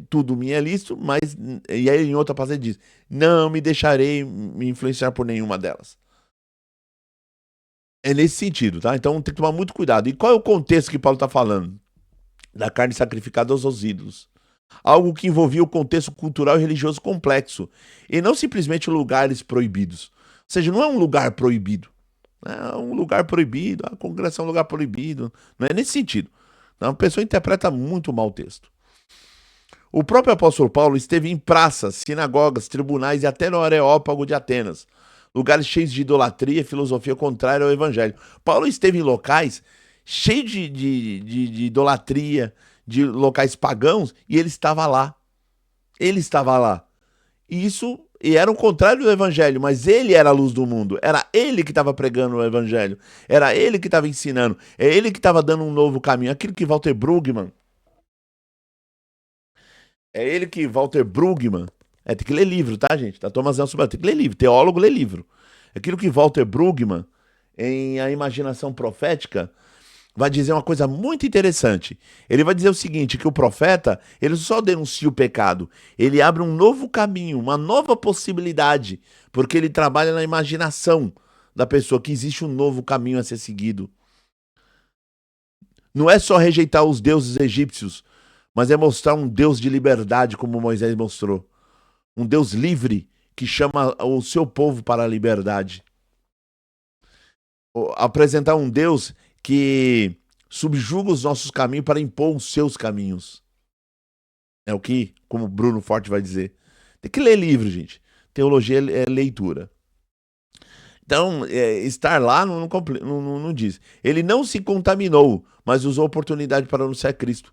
tudo me é lícito, mas... E aí em outra passagem diz, não me deixarei me influenciar por nenhuma delas. É nesse sentido, tá? Então tem que tomar muito cuidado. E qual é o contexto que Paulo está falando? Da carne sacrificada aos ídolos. Algo que envolvia o contexto cultural e religioso complexo. E não simplesmente lugares proibidos. Ou seja, não é um lugar proibido. É um lugar proibido, a congregação é um lugar proibido. Não é nesse sentido. A pessoa interpreta muito mal o texto. O próprio apóstolo Paulo esteve em praças, sinagogas, tribunais e até no Areópago de Atenas. Lugares cheios de idolatria e filosofia contrária ao evangelho. Paulo esteve em locais cheios de idolatria, de locais pagãos, e ele estava lá. Ele estava lá. E era o contrário do evangelho, mas ele era a luz do mundo. Era ele que estava pregando o evangelho. Era ele que estava ensinando. É ele que estava dando um novo caminho. Aquilo que Walter Brueggemann... tem que ler livro, tá, gente? Da Thomas Nelson Braga. Tem que ler livro. Teólogo lê livro. Aquilo que Walter Brueggemann, em A Imaginação Profética, vai dizer uma coisa muito interessante. Ele vai dizer o seguinte, que o profeta, ele só denuncia o pecado. Ele abre um novo caminho, uma nova possibilidade, porque ele trabalha na imaginação da pessoa, que existe um novo caminho a ser seguido. Não é só rejeitar os deuses egípcios, mas é mostrar um Deus de liberdade, como Moisés mostrou. Um Deus livre, que chama o seu povo para a liberdade. Apresentar um Deus que subjuga os nossos caminhos para impor os seus caminhos. É o que, como Bruno Forte vai dizer. Tem que ler livro, gente. Teologia é leitura. Então, estar lá não diz. Ele não se contaminou, mas usou a oportunidade para anunciar Cristo.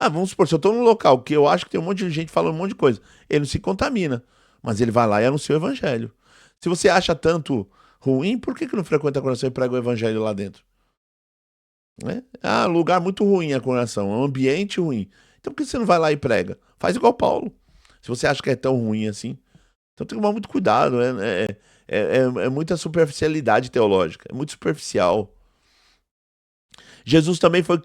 Vamos supor, se eu estou num local que eu acho que tem um monte de gente falando um monte de coisa, ele não se contamina, mas ele vai lá e anuncia o evangelho. Se você acha tanto ruim, por que não frequenta a congregação e prega o evangelho lá dentro? Lugar muito ruim a congregação, um ambiente ruim. Então por que você não vai lá e prega? Faz igual Paulo. Se você acha que é tão ruim assim. Então tem que tomar muito cuidado. É muita superficialidade teológica. É muito superficial. Jesus também foi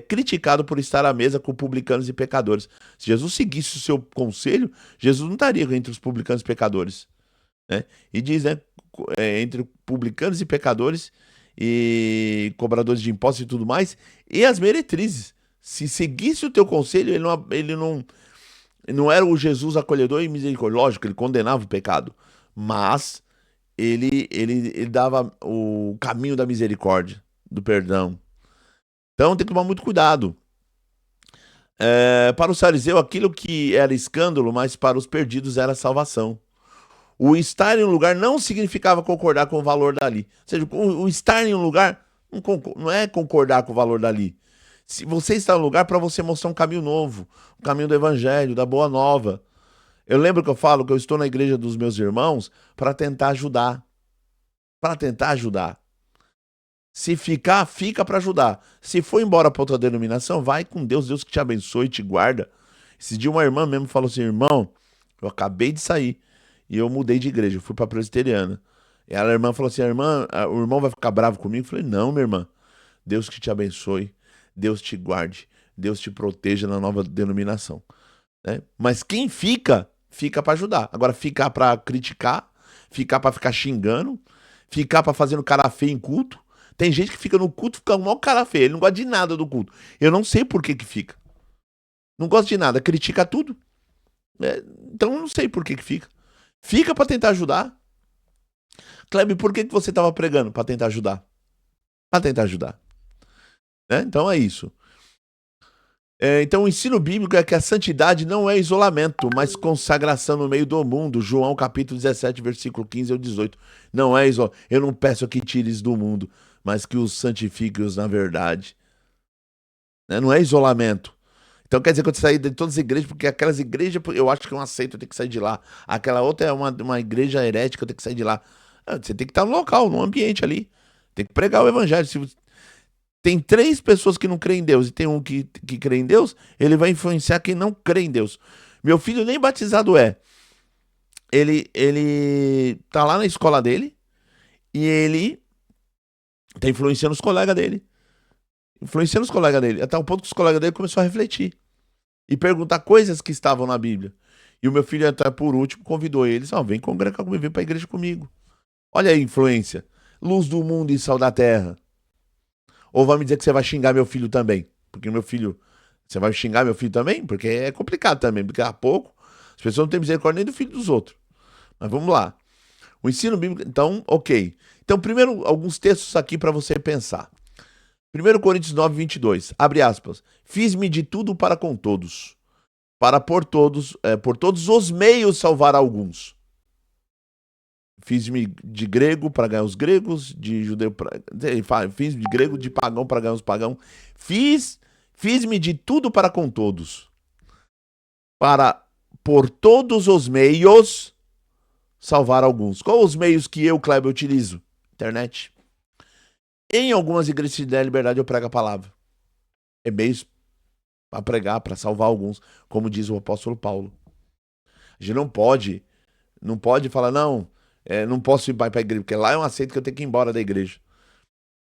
criticado por estar à mesa com publicanos e pecadores. Se Jesus seguisse o seu conselho, Jesus não estaria entre os publicanos e pecadores. Né? E diz, entre publicanos e pecadores e cobradores de impostos e tudo mais, e as meretrizes. Se seguisse o teu conselho, ele não era o Jesus acolhedor e misericórdia. Lógico, ele condenava o pecado, mas ele dava o caminho da misericórdia, do perdão. Então tem que tomar muito cuidado. Para os fariseus, aquilo que era escândalo, mas para os perdidos era salvação. O estar em um lugar não significava concordar com o valor dali. Ou seja, o estar em um lugar não é concordar com o valor dali. Se você está no lugar para você mostrar um caminho novo, um caminho do evangelho, da boa nova. Eu lembro que eu falo que eu estou na igreja dos meus irmãos para tentar ajudar. Para tentar ajudar. Se ficar, fica para ajudar. Se for embora para outra denominação, vai com Deus, Deus que te abençoe e te guarda. Esse dia uma irmã mesmo falou assim, irmão, eu acabei de sair e eu mudei de igreja, eu fui para presbiteriana. E a irmã falou assim, o irmão vai ficar bravo comigo? Eu falei, não, minha irmã, Deus que te abençoe, Deus te guarde, Deus te proteja na nova denominação. Né? Mas quem fica, fica para ajudar. Agora, ficar para criticar, ficar para ficar xingando, ficar para fazendo cara feio em culto. Tem gente que fica no culto, fica um maior cara feio, ele não gosta de nada do culto. Eu não sei por que que fica. Não gosta de nada, critica tudo. Então eu não sei por que que fica. Fica para tentar ajudar. Kleber, por que que você estava pregando? Para tentar ajudar. Para tentar ajudar. Né? Então é isso. Então o ensino bíblico é que a santidade não é isolamento, mas consagração no meio do mundo. João capítulo 17, versículo 15 ao 18. Não é isolamento. Eu não peço que tires do mundo, mas que os santifique-os na verdade. Né? Não é isolamento. Então quer dizer que eu sair de todas as igrejas, porque aquelas igrejas eu acho que eu não aceito, eu tenho que sair de lá. Aquela outra é uma igreja herética, eu tenho que sair de lá. Você tem que estar no local, no ambiente ali. Tem que pregar o evangelho. Se tem 3 pessoas que não creem em Deus e tem um que crê em Deus, ele vai influenciar quem não crê em Deus. Meu filho nem batizado é. Ele tá lá na escola dele e ele tá influenciando os colegas dele. Influenciando os colegas dele. Até o ponto que os colegas dele começaram a refletir. E perguntar coisas que estavam na Bíblia. E o meu filho, até por último, convidou eles. Vem congregar comigo, vem pra igreja comigo. Olha a influência. Luz do mundo e sal da terra. Ou vai me dizer que você vai xingar meu filho também? Porque meu filho... Você vai xingar meu filho também? Porque é complicado também. Porque há pouco as pessoas não têm misericórdia nem do filho dos outros. Mas vamos lá. O ensino bíblico... Então, ok. Então, primeiro, alguns textos aqui para você pensar. 1 Coríntios 9, 22. Abre aspas. Fiz-me de tudo para com todos. Para por todos os meios salvar alguns. Fiz-me de grego para ganhar os gregos, de judeu para... Fiz de grego, de pagão para ganhar os pagãos. Fiz-me de tudo para com todos. Para, por todos os meios, salvar alguns. Quais os meios que eu, Kleber, utilizo? Internet. Em algumas igrejas de liberdade eu prego a palavra. É meios para pregar, para salvar alguns, como diz o apóstolo Paulo. A gente não pode falar, não posso ir para a igreja, porque lá eu aceito que eu tenho que ir embora da igreja.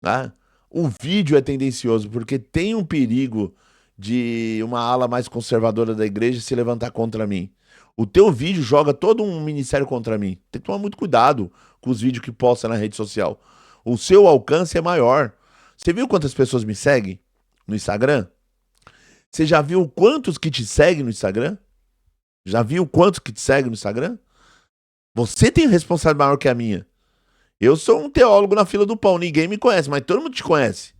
Tá? O vídeo é tendencioso, porque tem um perigo de uma ala mais conservadora da igreja se levantar contra mim. O teu vídeo joga todo um ministério contra mim. Tem que tomar muito cuidado com os vídeos que posta na rede social. O seu alcance é maior. Você viu quantas pessoas me seguem no Instagram? Você já viu quantos que te seguem no Instagram? Já viu quantos que te seguem no Instagram? Você tem responsabilidade maior que a minha. Eu sou um teólogo na fila do pão. Ninguém me conhece, mas todo mundo te conhece.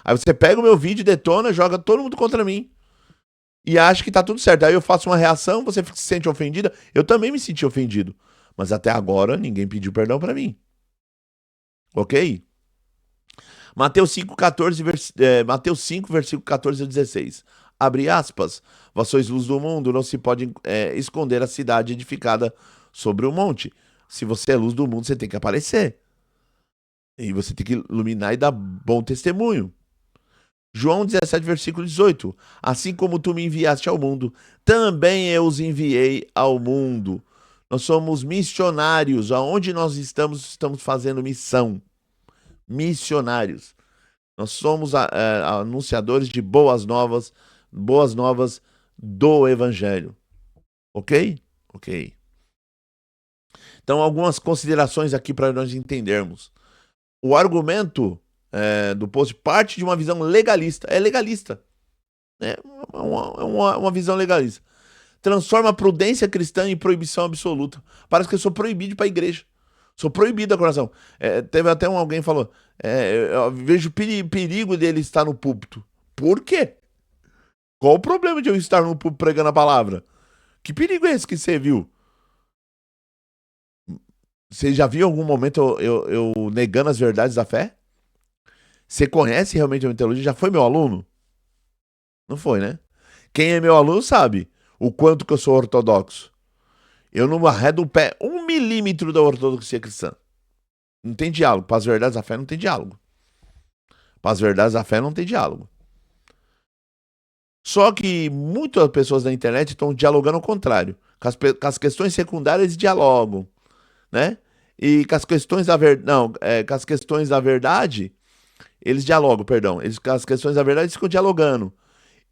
Aí você pega o meu vídeo, detona, joga todo mundo contra mim. E acha que tá tudo certo. Aí eu faço uma reação, você se sente ofendida. Eu também me senti ofendido. Mas até agora ninguém pediu perdão pra mim. Ok? Mateus 5, versículo 14 a 16. Abre aspas. Vós sois luz do mundo, não se pode esconder a cidade edificada sobre o monte. Se você é luz do mundo, você tem que aparecer. E você tem que iluminar e dar bom testemunho. João 17, versículo 18. Assim como tu me enviaste ao mundo, também eu os enviei ao mundo. Nós somos missionários. Aonde nós estamos fazendo missão. Missionários. Nós somos anunciadores de boas novas do Evangelho. Ok? Ok. Então, algumas considerações aqui para nós entendermos. O argumento do post parte de uma visão legalista. É legalista. É uma visão legalista. Transforma a prudência cristã em proibição absoluta. Parece que eu sou proibido de ir para a igreja. Sou proibido da coração. Teve até alguém que falou, eu vejo perigo dele estar no púlpito. Por quê? Qual o problema de eu estar no púlpito pregando a palavra? Que perigo é esse que você viu? Você já viu em algum momento eu negando as verdades da fé? Você conhece realmente a minha teologia? Já foi meu aluno? Não foi, né? Quem é meu aluno sabe o quanto que eu sou ortodoxo. Eu não arredo o pé 1 milímetro da ortodoxia cristã. Não tem diálogo. Para as verdades da fé não tem diálogo. Para as verdades da fé não tem diálogo. Só que muitas pessoas na internet estão dialogando ao contrário. Com as questões secundárias dialogam, né? E com as questões da verdade. Não, com as questões da verdade, eles dialogam, perdão. Com as questões da verdade, eles ficam dialogando.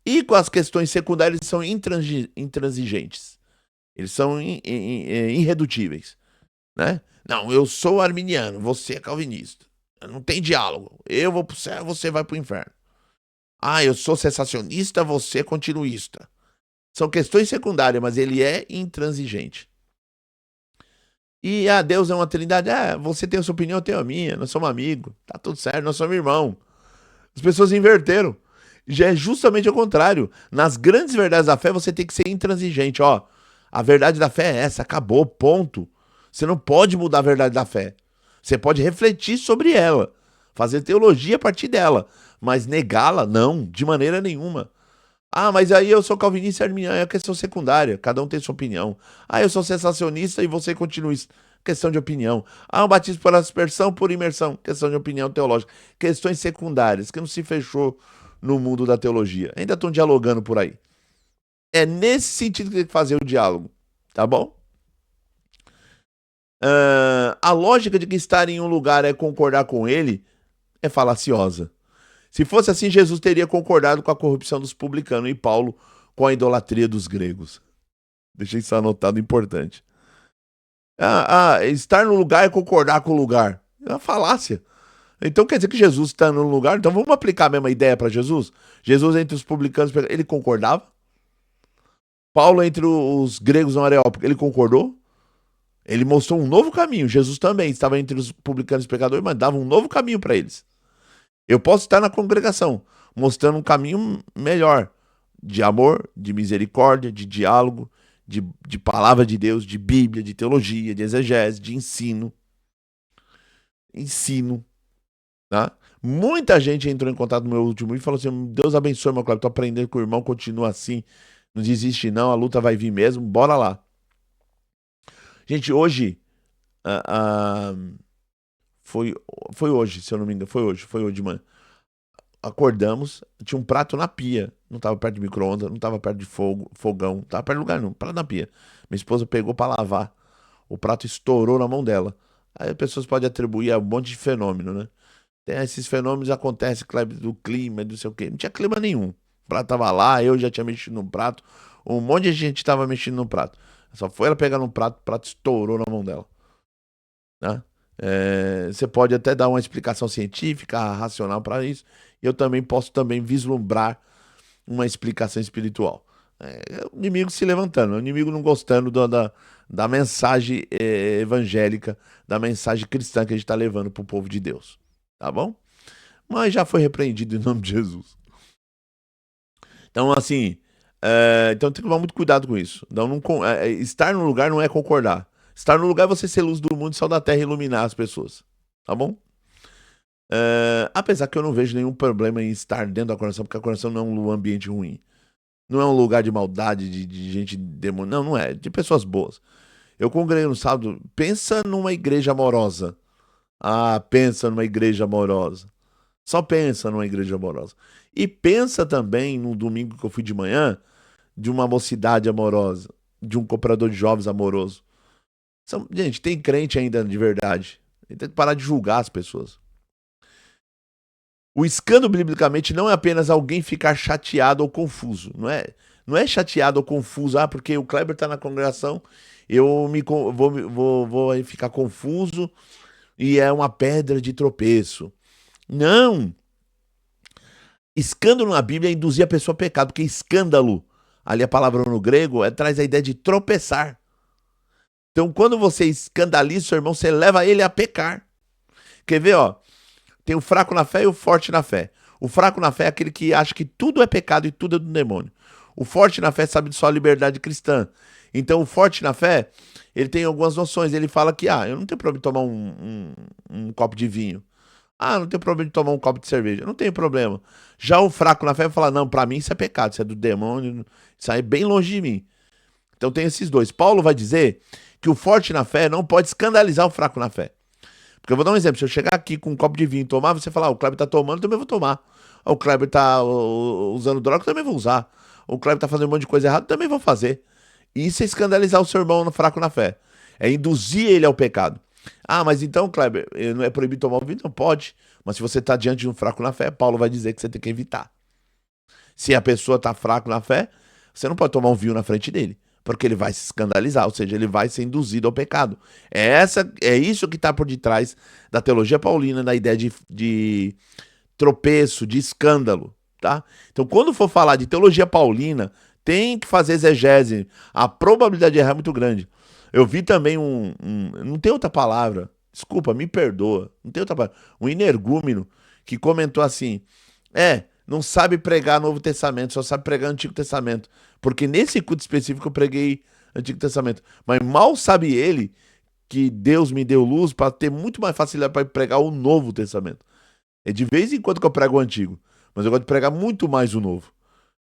E com as questões secundárias, eles são intransigentes. Eles são irredutíveis, né? Não, eu sou arminiano, você é calvinista. Não tem diálogo. Eu vou pro céu, você vai pro inferno. Ah, eu sou cessacionista, você é continuista. São questões secundárias, mas ele é intransigente. E Deus é uma trindade. Você tem a sua opinião, eu tenho a minha. Nós somos amigos. Tá tudo certo, nós somos irmãos. As pessoas inverteram. Já é justamente o contrário. Nas grandes verdades da fé, você tem que ser intransigente. Ó, a verdade da fé é essa, acabou, ponto. Você não pode mudar a verdade da fé. Você pode refletir sobre ela, fazer teologia a partir dela, mas negá-la, não, de maneira nenhuma. Mas aí eu sou calvinista e arminiano, é questão secundária, cada um tem sua opinião. Eu sou sensacionista e você continuista, questão de opinião. Um batismo por aspersão, por imersão, questão de opinião teológica. Questões secundárias, que não se fechou no mundo da teologia. Ainda estão dialogando por aí. É nesse sentido que tem que fazer o diálogo, tá bom? A lógica de que estar em um lugar é concordar com ele é falaciosa. Se fosse assim, Jesus teria concordado com a corrupção dos publicanos e Paulo com a idolatria dos gregos. Deixei isso anotado, importante. Estar no lugar é concordar com o lugar. É uma falácia. Então quer dizer que Jesus está no lugar? Então vamos aplicar a mesma ideia para Jesus? Jesus entre os publicanos, ele concordava? Paulo entre os gregos no Areópago, ele concordou? Ele mostrou um novo caminho. Jesus também estava entre os publicanos e pecadores, mas dava um novo caminho para eles. Eu posso estar na congregação, mostrando um caminho melhor, de amor, de misericórdia, de diálogo, de palavra de Deus, de Bíblia, de teologia, de exegese, de ensino. Tá? Muita gente entrou em contato no meu último vídeo e falou assim: Deus abençoe, meu Cláudio, estou aprendendo com o irmão, continua assim, não desiste não, a luta vai vir mesmo, bora lá. Gente, hoje, foi hoje, se eu não me engano, foi hoje de manhã. Acordamos, tinha um prato na pia, não estava perto de micro-ondas, não estava perto de fogão, não estava perto de lugar não, prato na pia. Minha esposa pegou para lavar, o prato estourou na mão dela. Aí as pessoas podem atribuir a um monte de fenômeno, né? Esses fenômenos acontecem, do clima, do sei o quê. Não tinha clima nenhum. O prato tava lá, eu já tinha mexido no prato, um monte de gente tava mexendo no prato. Só foi ela pegar no prato, o prato estourou na mão dela. Né? Você pode até dar uma explicação científica, racional para isso. Eu também posso vislumbrar uma explicação espiritual. O inimigo se levantando, o inimigo não gostando da mensagem evangélica, da mensagem cristã que a gente está levando para o povo de Deus. Tá bom? Mas já foi repreendido em nome de Jesus. Então, assim, então tem que tomar muito cuidado com isso. Então, estar no lugar não é concordar. Estar no lugar é você ser luz do mundo, sal da terra e iluminar as pessoas. Tá bom? Apesar que eu não vejo nenhum problema em estar dentro da coração, porque a coração não é um ambiente ruim. Não é um lugar de maldade, de gente demônio. Não é. De pessoas boas. Eu congreguei no sábado. Pensa numa igreja amorosa. Pensa numa igreja amorosa. Só pensa numa igreja amorosa. E pensa também, no domingo que eu fui de manhã, de uma mocidade amorosa. De um cooperador de jovens amoroso. Gente, tem crente ainda de verdade. Tem que parar de julgar as pessoas. O escândalo, biblicamente, não é apenas alguém ficar chateado ou confuso. Não é chateado ou confuso. Porque o Kleber está na congregação, eu vou ficar confuso e é uma pedra de tropeço. Não! Escândalo na Bíblia é induzir a pessoa a pecado, porque escândalo, ali a palavra no grego, traz a ideia de tropeçar. Então, quando você escandaliza seu irmão, você leva ele a pecar. Quer ver, ó? Tem o fraco na fé e o forte na fé. O fraco na fé é aquele que acha que tudo é pecado e tudo é do demônio. O forte na fé sabe de sua liberdade cristã. Então, o forte na fé, ele tem algumas noções. Ele fala que, eu não tenho problema em tomar um copo de vinho. Ah, não tem problema de tomar um copo de cerveja. Não tem problema. Já o fraco na fé vai falar, não, pra mim isso é pecado, isso é do demônio, isso aí é bem longe de mim. Então tem esses dois. Paulo vai dizer que o forte na fé não pode escandalizar o fraco na fé. Porque eu vou dar um exemplo. Se eu chegar aqui com um copo de vinho e tomar, você falar, o Kleber tá tomando, eu também vou tomar. O Kleber tá usando droga, eu também vou usar. O Kleber tá fazendo um monte de coisa errada, eu também vou fazer. Isso é escandalizar o seu irmão fraco na fé. É induzir ele ao pecado. Ah, mas então, Kleber, não é proibido tomar o vinho? Não pode. Mas se você está diante de um fraco na fé, Paulo vai dizer que você tem que evitar. Se a pessoa está fraco na fé, você não pode tomar um vinho na frente dele, porque ele vai se escandalizar, ou seja, ele vai ser induzido ao pecado. É isso que está por detrás da teologia paulina, da ideia de tropeço, de escândalo, tá? Então, quando for falar de teologia paulina, tem que fazer exegese. A probabilidade de errar é muito grande. Eu vi também não tem outra palavra, desculpa, me perdoa, não tem outra palavra, um energúmeno que comentou assim, não sabe pregar Novo Testamento, só sabe pregar Antigo Testamento, porque nesse culto específico eu preguei Antigo Testamento, mas mal sabe ele que Deus me deu luz para ter muito mais facilidade para pregar o Novo Testamento. É de vez em quando que eu prego o Antigo, mas eu gosto de pregar muito mais o Novo,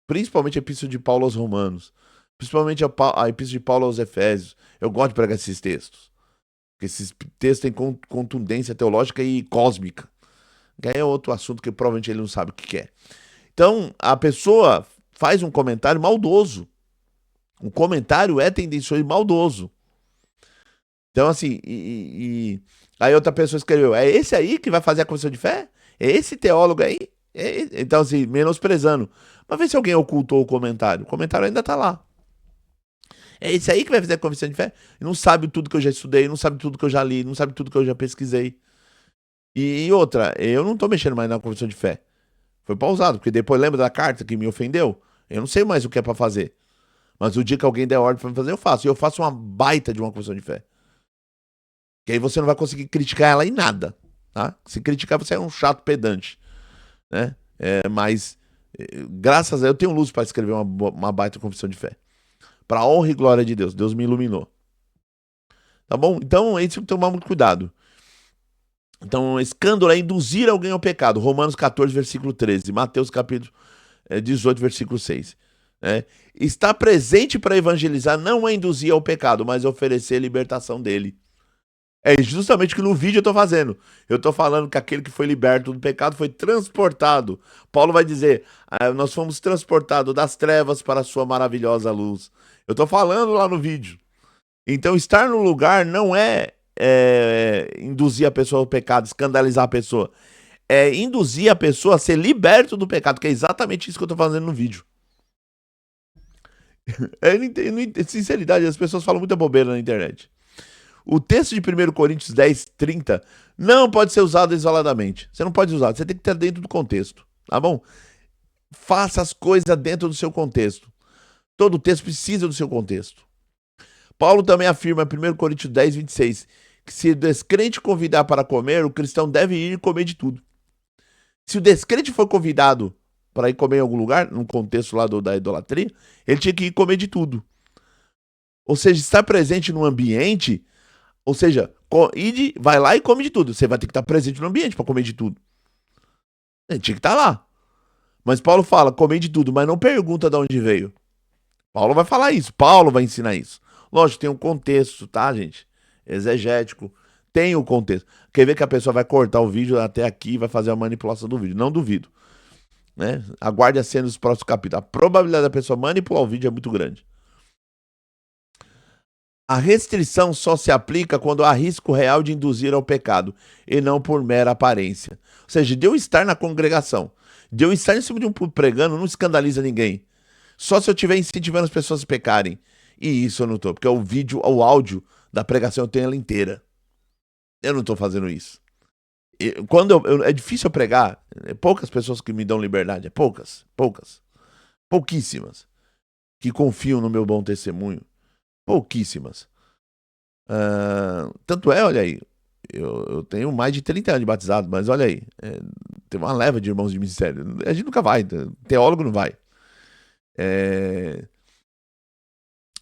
principalmente a Epístola de Paulo aos Romanos, principalmente a Epístola de Paulo aos Efésios. Eu gosto de pregar esses textos. Porque esses textos têm contundência teológica e cósmica. Que aí é outro assunto que provavelmente ele não sabe o que é. Então, a pessoa faz um comentário maldoso. Um comentário é tendencioso e maldoso. Então, assim, aí outra pessoa escreveu, é esse aí que vai fazer a confissão de fé? É esse teólogo aí? Então, assim, menosprezando. Mas vê se alguém ocultou o comentário. O comentário ainda tá lá. É esse aí que vai fazer a confissão de fé? Não sabe tudo que eu já estudei, não sabe tudo que eu já li, não sabe tudo que eu já pesquisei. E outra, eu não tô mexendo mais na confissão de fé. Foi pausado, porque depois lembra da carta que me ofendeu? Eu não sei mais o que é pra fazer. Mas o dia que alguém der ordem pra me fazer, eu faço. E eu faço uma baita de uma confissão de fé. Que aí você não vai conseguir criticar ela em nada, tá? Se criticar, você é um chato pedante, né? Mas, graças a Deus, eu tenho luz pra escrever uma baita confissão de fé. Pra honra e glória de Deus. Deus me iluminou. Tá bom? Então, isso tem que tomar muito cuidado. Então, escândalo é induzir alguém ao pecado. Romanos 14, versículo 13. Mateus capítulo 18, versículo 6. Está presente para evangelizar não é induzir ao pecado, mas oferecer libertação dele. É justamente o que no vídeo eu estou fazendo. Eu estou falando que aquele que foi liberto do pecado foi transportado. Paulo vai dizer, nós fomos transportados das trevas para a sua maravilhosa luz. Eu estou falando lá no vídeo. Então, estar no lugar não é induzir a pessoa ao pecado, escandalizar a pessoa. É induzir a pessoa a ser liberto do pecado, que é exatamente isso que eu tô fazendo no vídeo. Sinceridade, as pessoas falam muita bobeira na internet. O texto de 1 Coríntios 10, 30 não pode ser usado isoladamente. Você não pode usar, você tem que estar dentro do contexto, tá bom? Faça as coisas dentro do seu contexto. Todo texto precisa do seu contexto. Paulo também afirma em 1 Coríntios 10, 26, que se o descrente convidar para comer, o cristão deve ir comer de tudo. Se o descrente for convidado para ir comer em algum lugar, num contexto lá da idolatria, ele tinha que ir comer de tudo. Ou seja, estar presente no ambiente, ou seja, vai lá e come de tudo. Você vai ter que estar presente no ambiente para comer de tudo. Ele tinha que estar lá. Mas Paulo fala, comer de tudo, mas não pergunta de onde veio. Paulo vai falar isso, Paulo vai ensinar isso. Lógico, tem um contexto, tá, gente? Exegético. Tem o contexto. Quer ver que a pessoa vai cortar o vídeo até aqui e vai fazer a manipulação do vídeo. Não duvido. Né? Aguarde a cena dos próximos capítulos. A probabilidade da pessoa manipular o vídeo é muito grande. A restrição só se aplica quando há risco real de induzir ao pecado e não por mera aparência. Ou seja, de eu estar na congregação, de eu estar em cima de um púlpito pregando, não escandaliza ninguém. Só se eu estiver incentivando as pessoas a pecarem. E isso eu não tô, porque o áudio da pregação eu tenho ela inteira. Eu não tô fazendo isso. É difícil eu pregar, poucas pessoas que me dão liberdade, pouquíssimas, que confiam no meu bom testemunho, pouquíssimas. Tanto olha aí, eu tenho mais de 30 anos de batizado, mas olha aí, tem uma leva de irmãos de ministério, a gente nunca vai, teólogo não vai.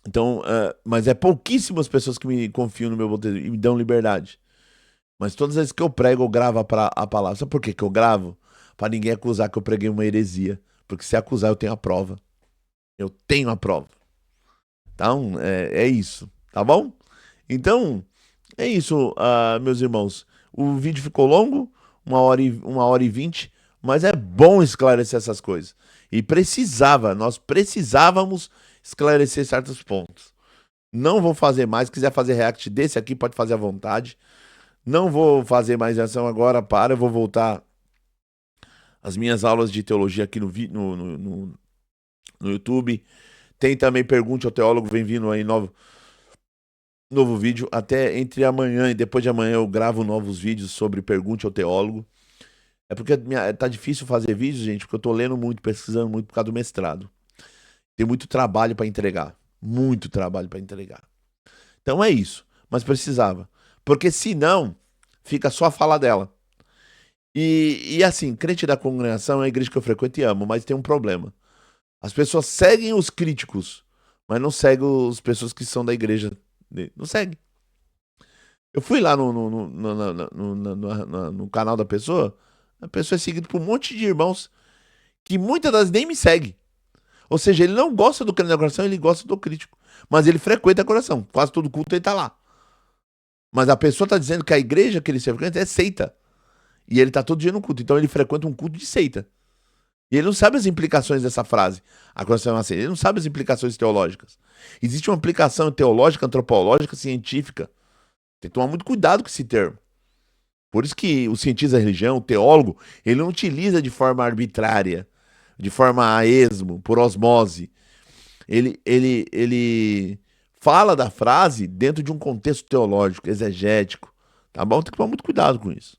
Então, mas é pouquíssimas pessoas que me confiam no meu bom testemunho e me dão liberdade. Mas todas as vezes que eu prego, eu gravo a palavra. Sabe por que que eu gravo? Para ninguém acusar que eu preguei uma heresia. Porque se acusar, eu tenho a prova. Eu tenho a prova. Então, é isso. Tá bom? Então, é isso, meus irmãos. O vídeo ficou longo, 1h20, mas é bom esclarecer essas coisas. E nós precisávamos esclarecer certos pontos. Não vou fazer mais. Se quiser fazer react desse aqui, pode fazer à vontade. Não vou fazer mais ação agora, eu vou voltar às minhas aulas de teologia aqui no YouTube. Tem também Pergunte ao Teólogo, vem vindo aí novo vídeo. Até entre amanhã e depois de amanhã eu gravo novos vídeos sobre Pergunte ao Teólogo. É porque tá difícil fazer vídeos, gente, porque eu tô lendo muito, pesquisando muito por causa do mestrado. Tem muito trabalho para entregar. Muito trabalho para entregar. Então é isso. Mas precisava. Porque senão, fica só a fala dela. E assim, crente da congregação é a igreja que eu frequento e amo, mas tem um problema. As pessoas seguem os críticos, mas não seguem as pessoas que são da igreja. Não seguem. Eu fui lá no canal da pessoa, a pessoa é seguida por um monte de irmãos que muitas das nem me seguem. Ou seja, ele não gosta do crente da congregação, ele gosta do crítico. Mas ele frequenta a congregação. Quase todo culto ele tá lá. Mas a pessoa tá dizendo que a igreja que ele se frequenta é seita. E ele tá todo dia no culto. Então ele frequenta um culto de seita. E ele não sabe as implicações dessa frase. A congregação é uma seita. Ele não sabe as implicações teológicas. Existe uma implicação teológica, antropológica, científica. Tem que tomar muito cuidado com esse termo. Por isso que o cientista da religião, o teólogo, ele não utiliza de forma arbitrária, de forma a esmo, por osmose. Ele fala da frase dentro de um contexto teológico, exegético. Tá bom? Tem que tomar muito cuidado com isso.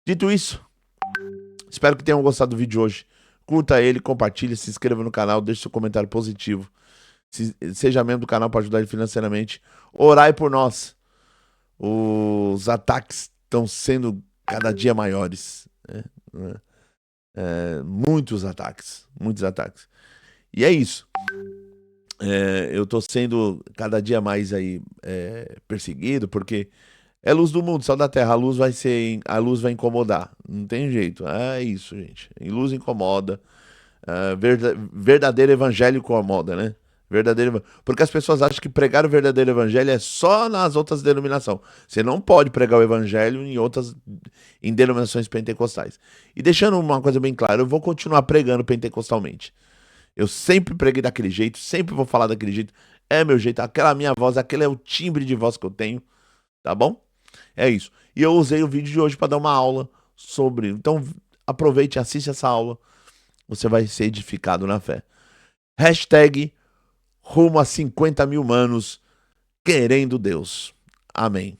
Dito isso, espero que tenham gostado do vídeo de hoje. Curta ele, compartilhe, se inscreva no canal, deixe seu comentário positivo. Seja membro do canal para ajudar ele financeiramente. Orai por nós. Os ataques estão sendo cada dia maiores. Né? Muitos ataques. Muitos ataques. E é isso. Eu estou sendo cada dia mais aí perseguido, porque é luz do mundo, sal da terra. A luz vai incomodar. Não tem jeito. É isso, gente. A luz incomoda. Verdadeiro evangelho incomoda, né? Porque as pessoas acham que pregar o verdadeiro evangelho é só nas outras denominações. Você não pode pregar o evangelho em denominações pentecostais. E deixando uma coisa bem clara, eu vou continuar pregando pentecostalmente. Eu sempre preguei daquele jeito, sempre vou falar daquele jeito. É meu jeito, aquela minha voz, aquele é o timbre de voz que eu tenho. Tá bom? É isso. E eu usei o vídeo de hoje para dar uma aula sobre. Então aproveite e assiste essa aula. Você vai ser edificado na fé. # rumo a 50 mil manos querendo Deus. Amém.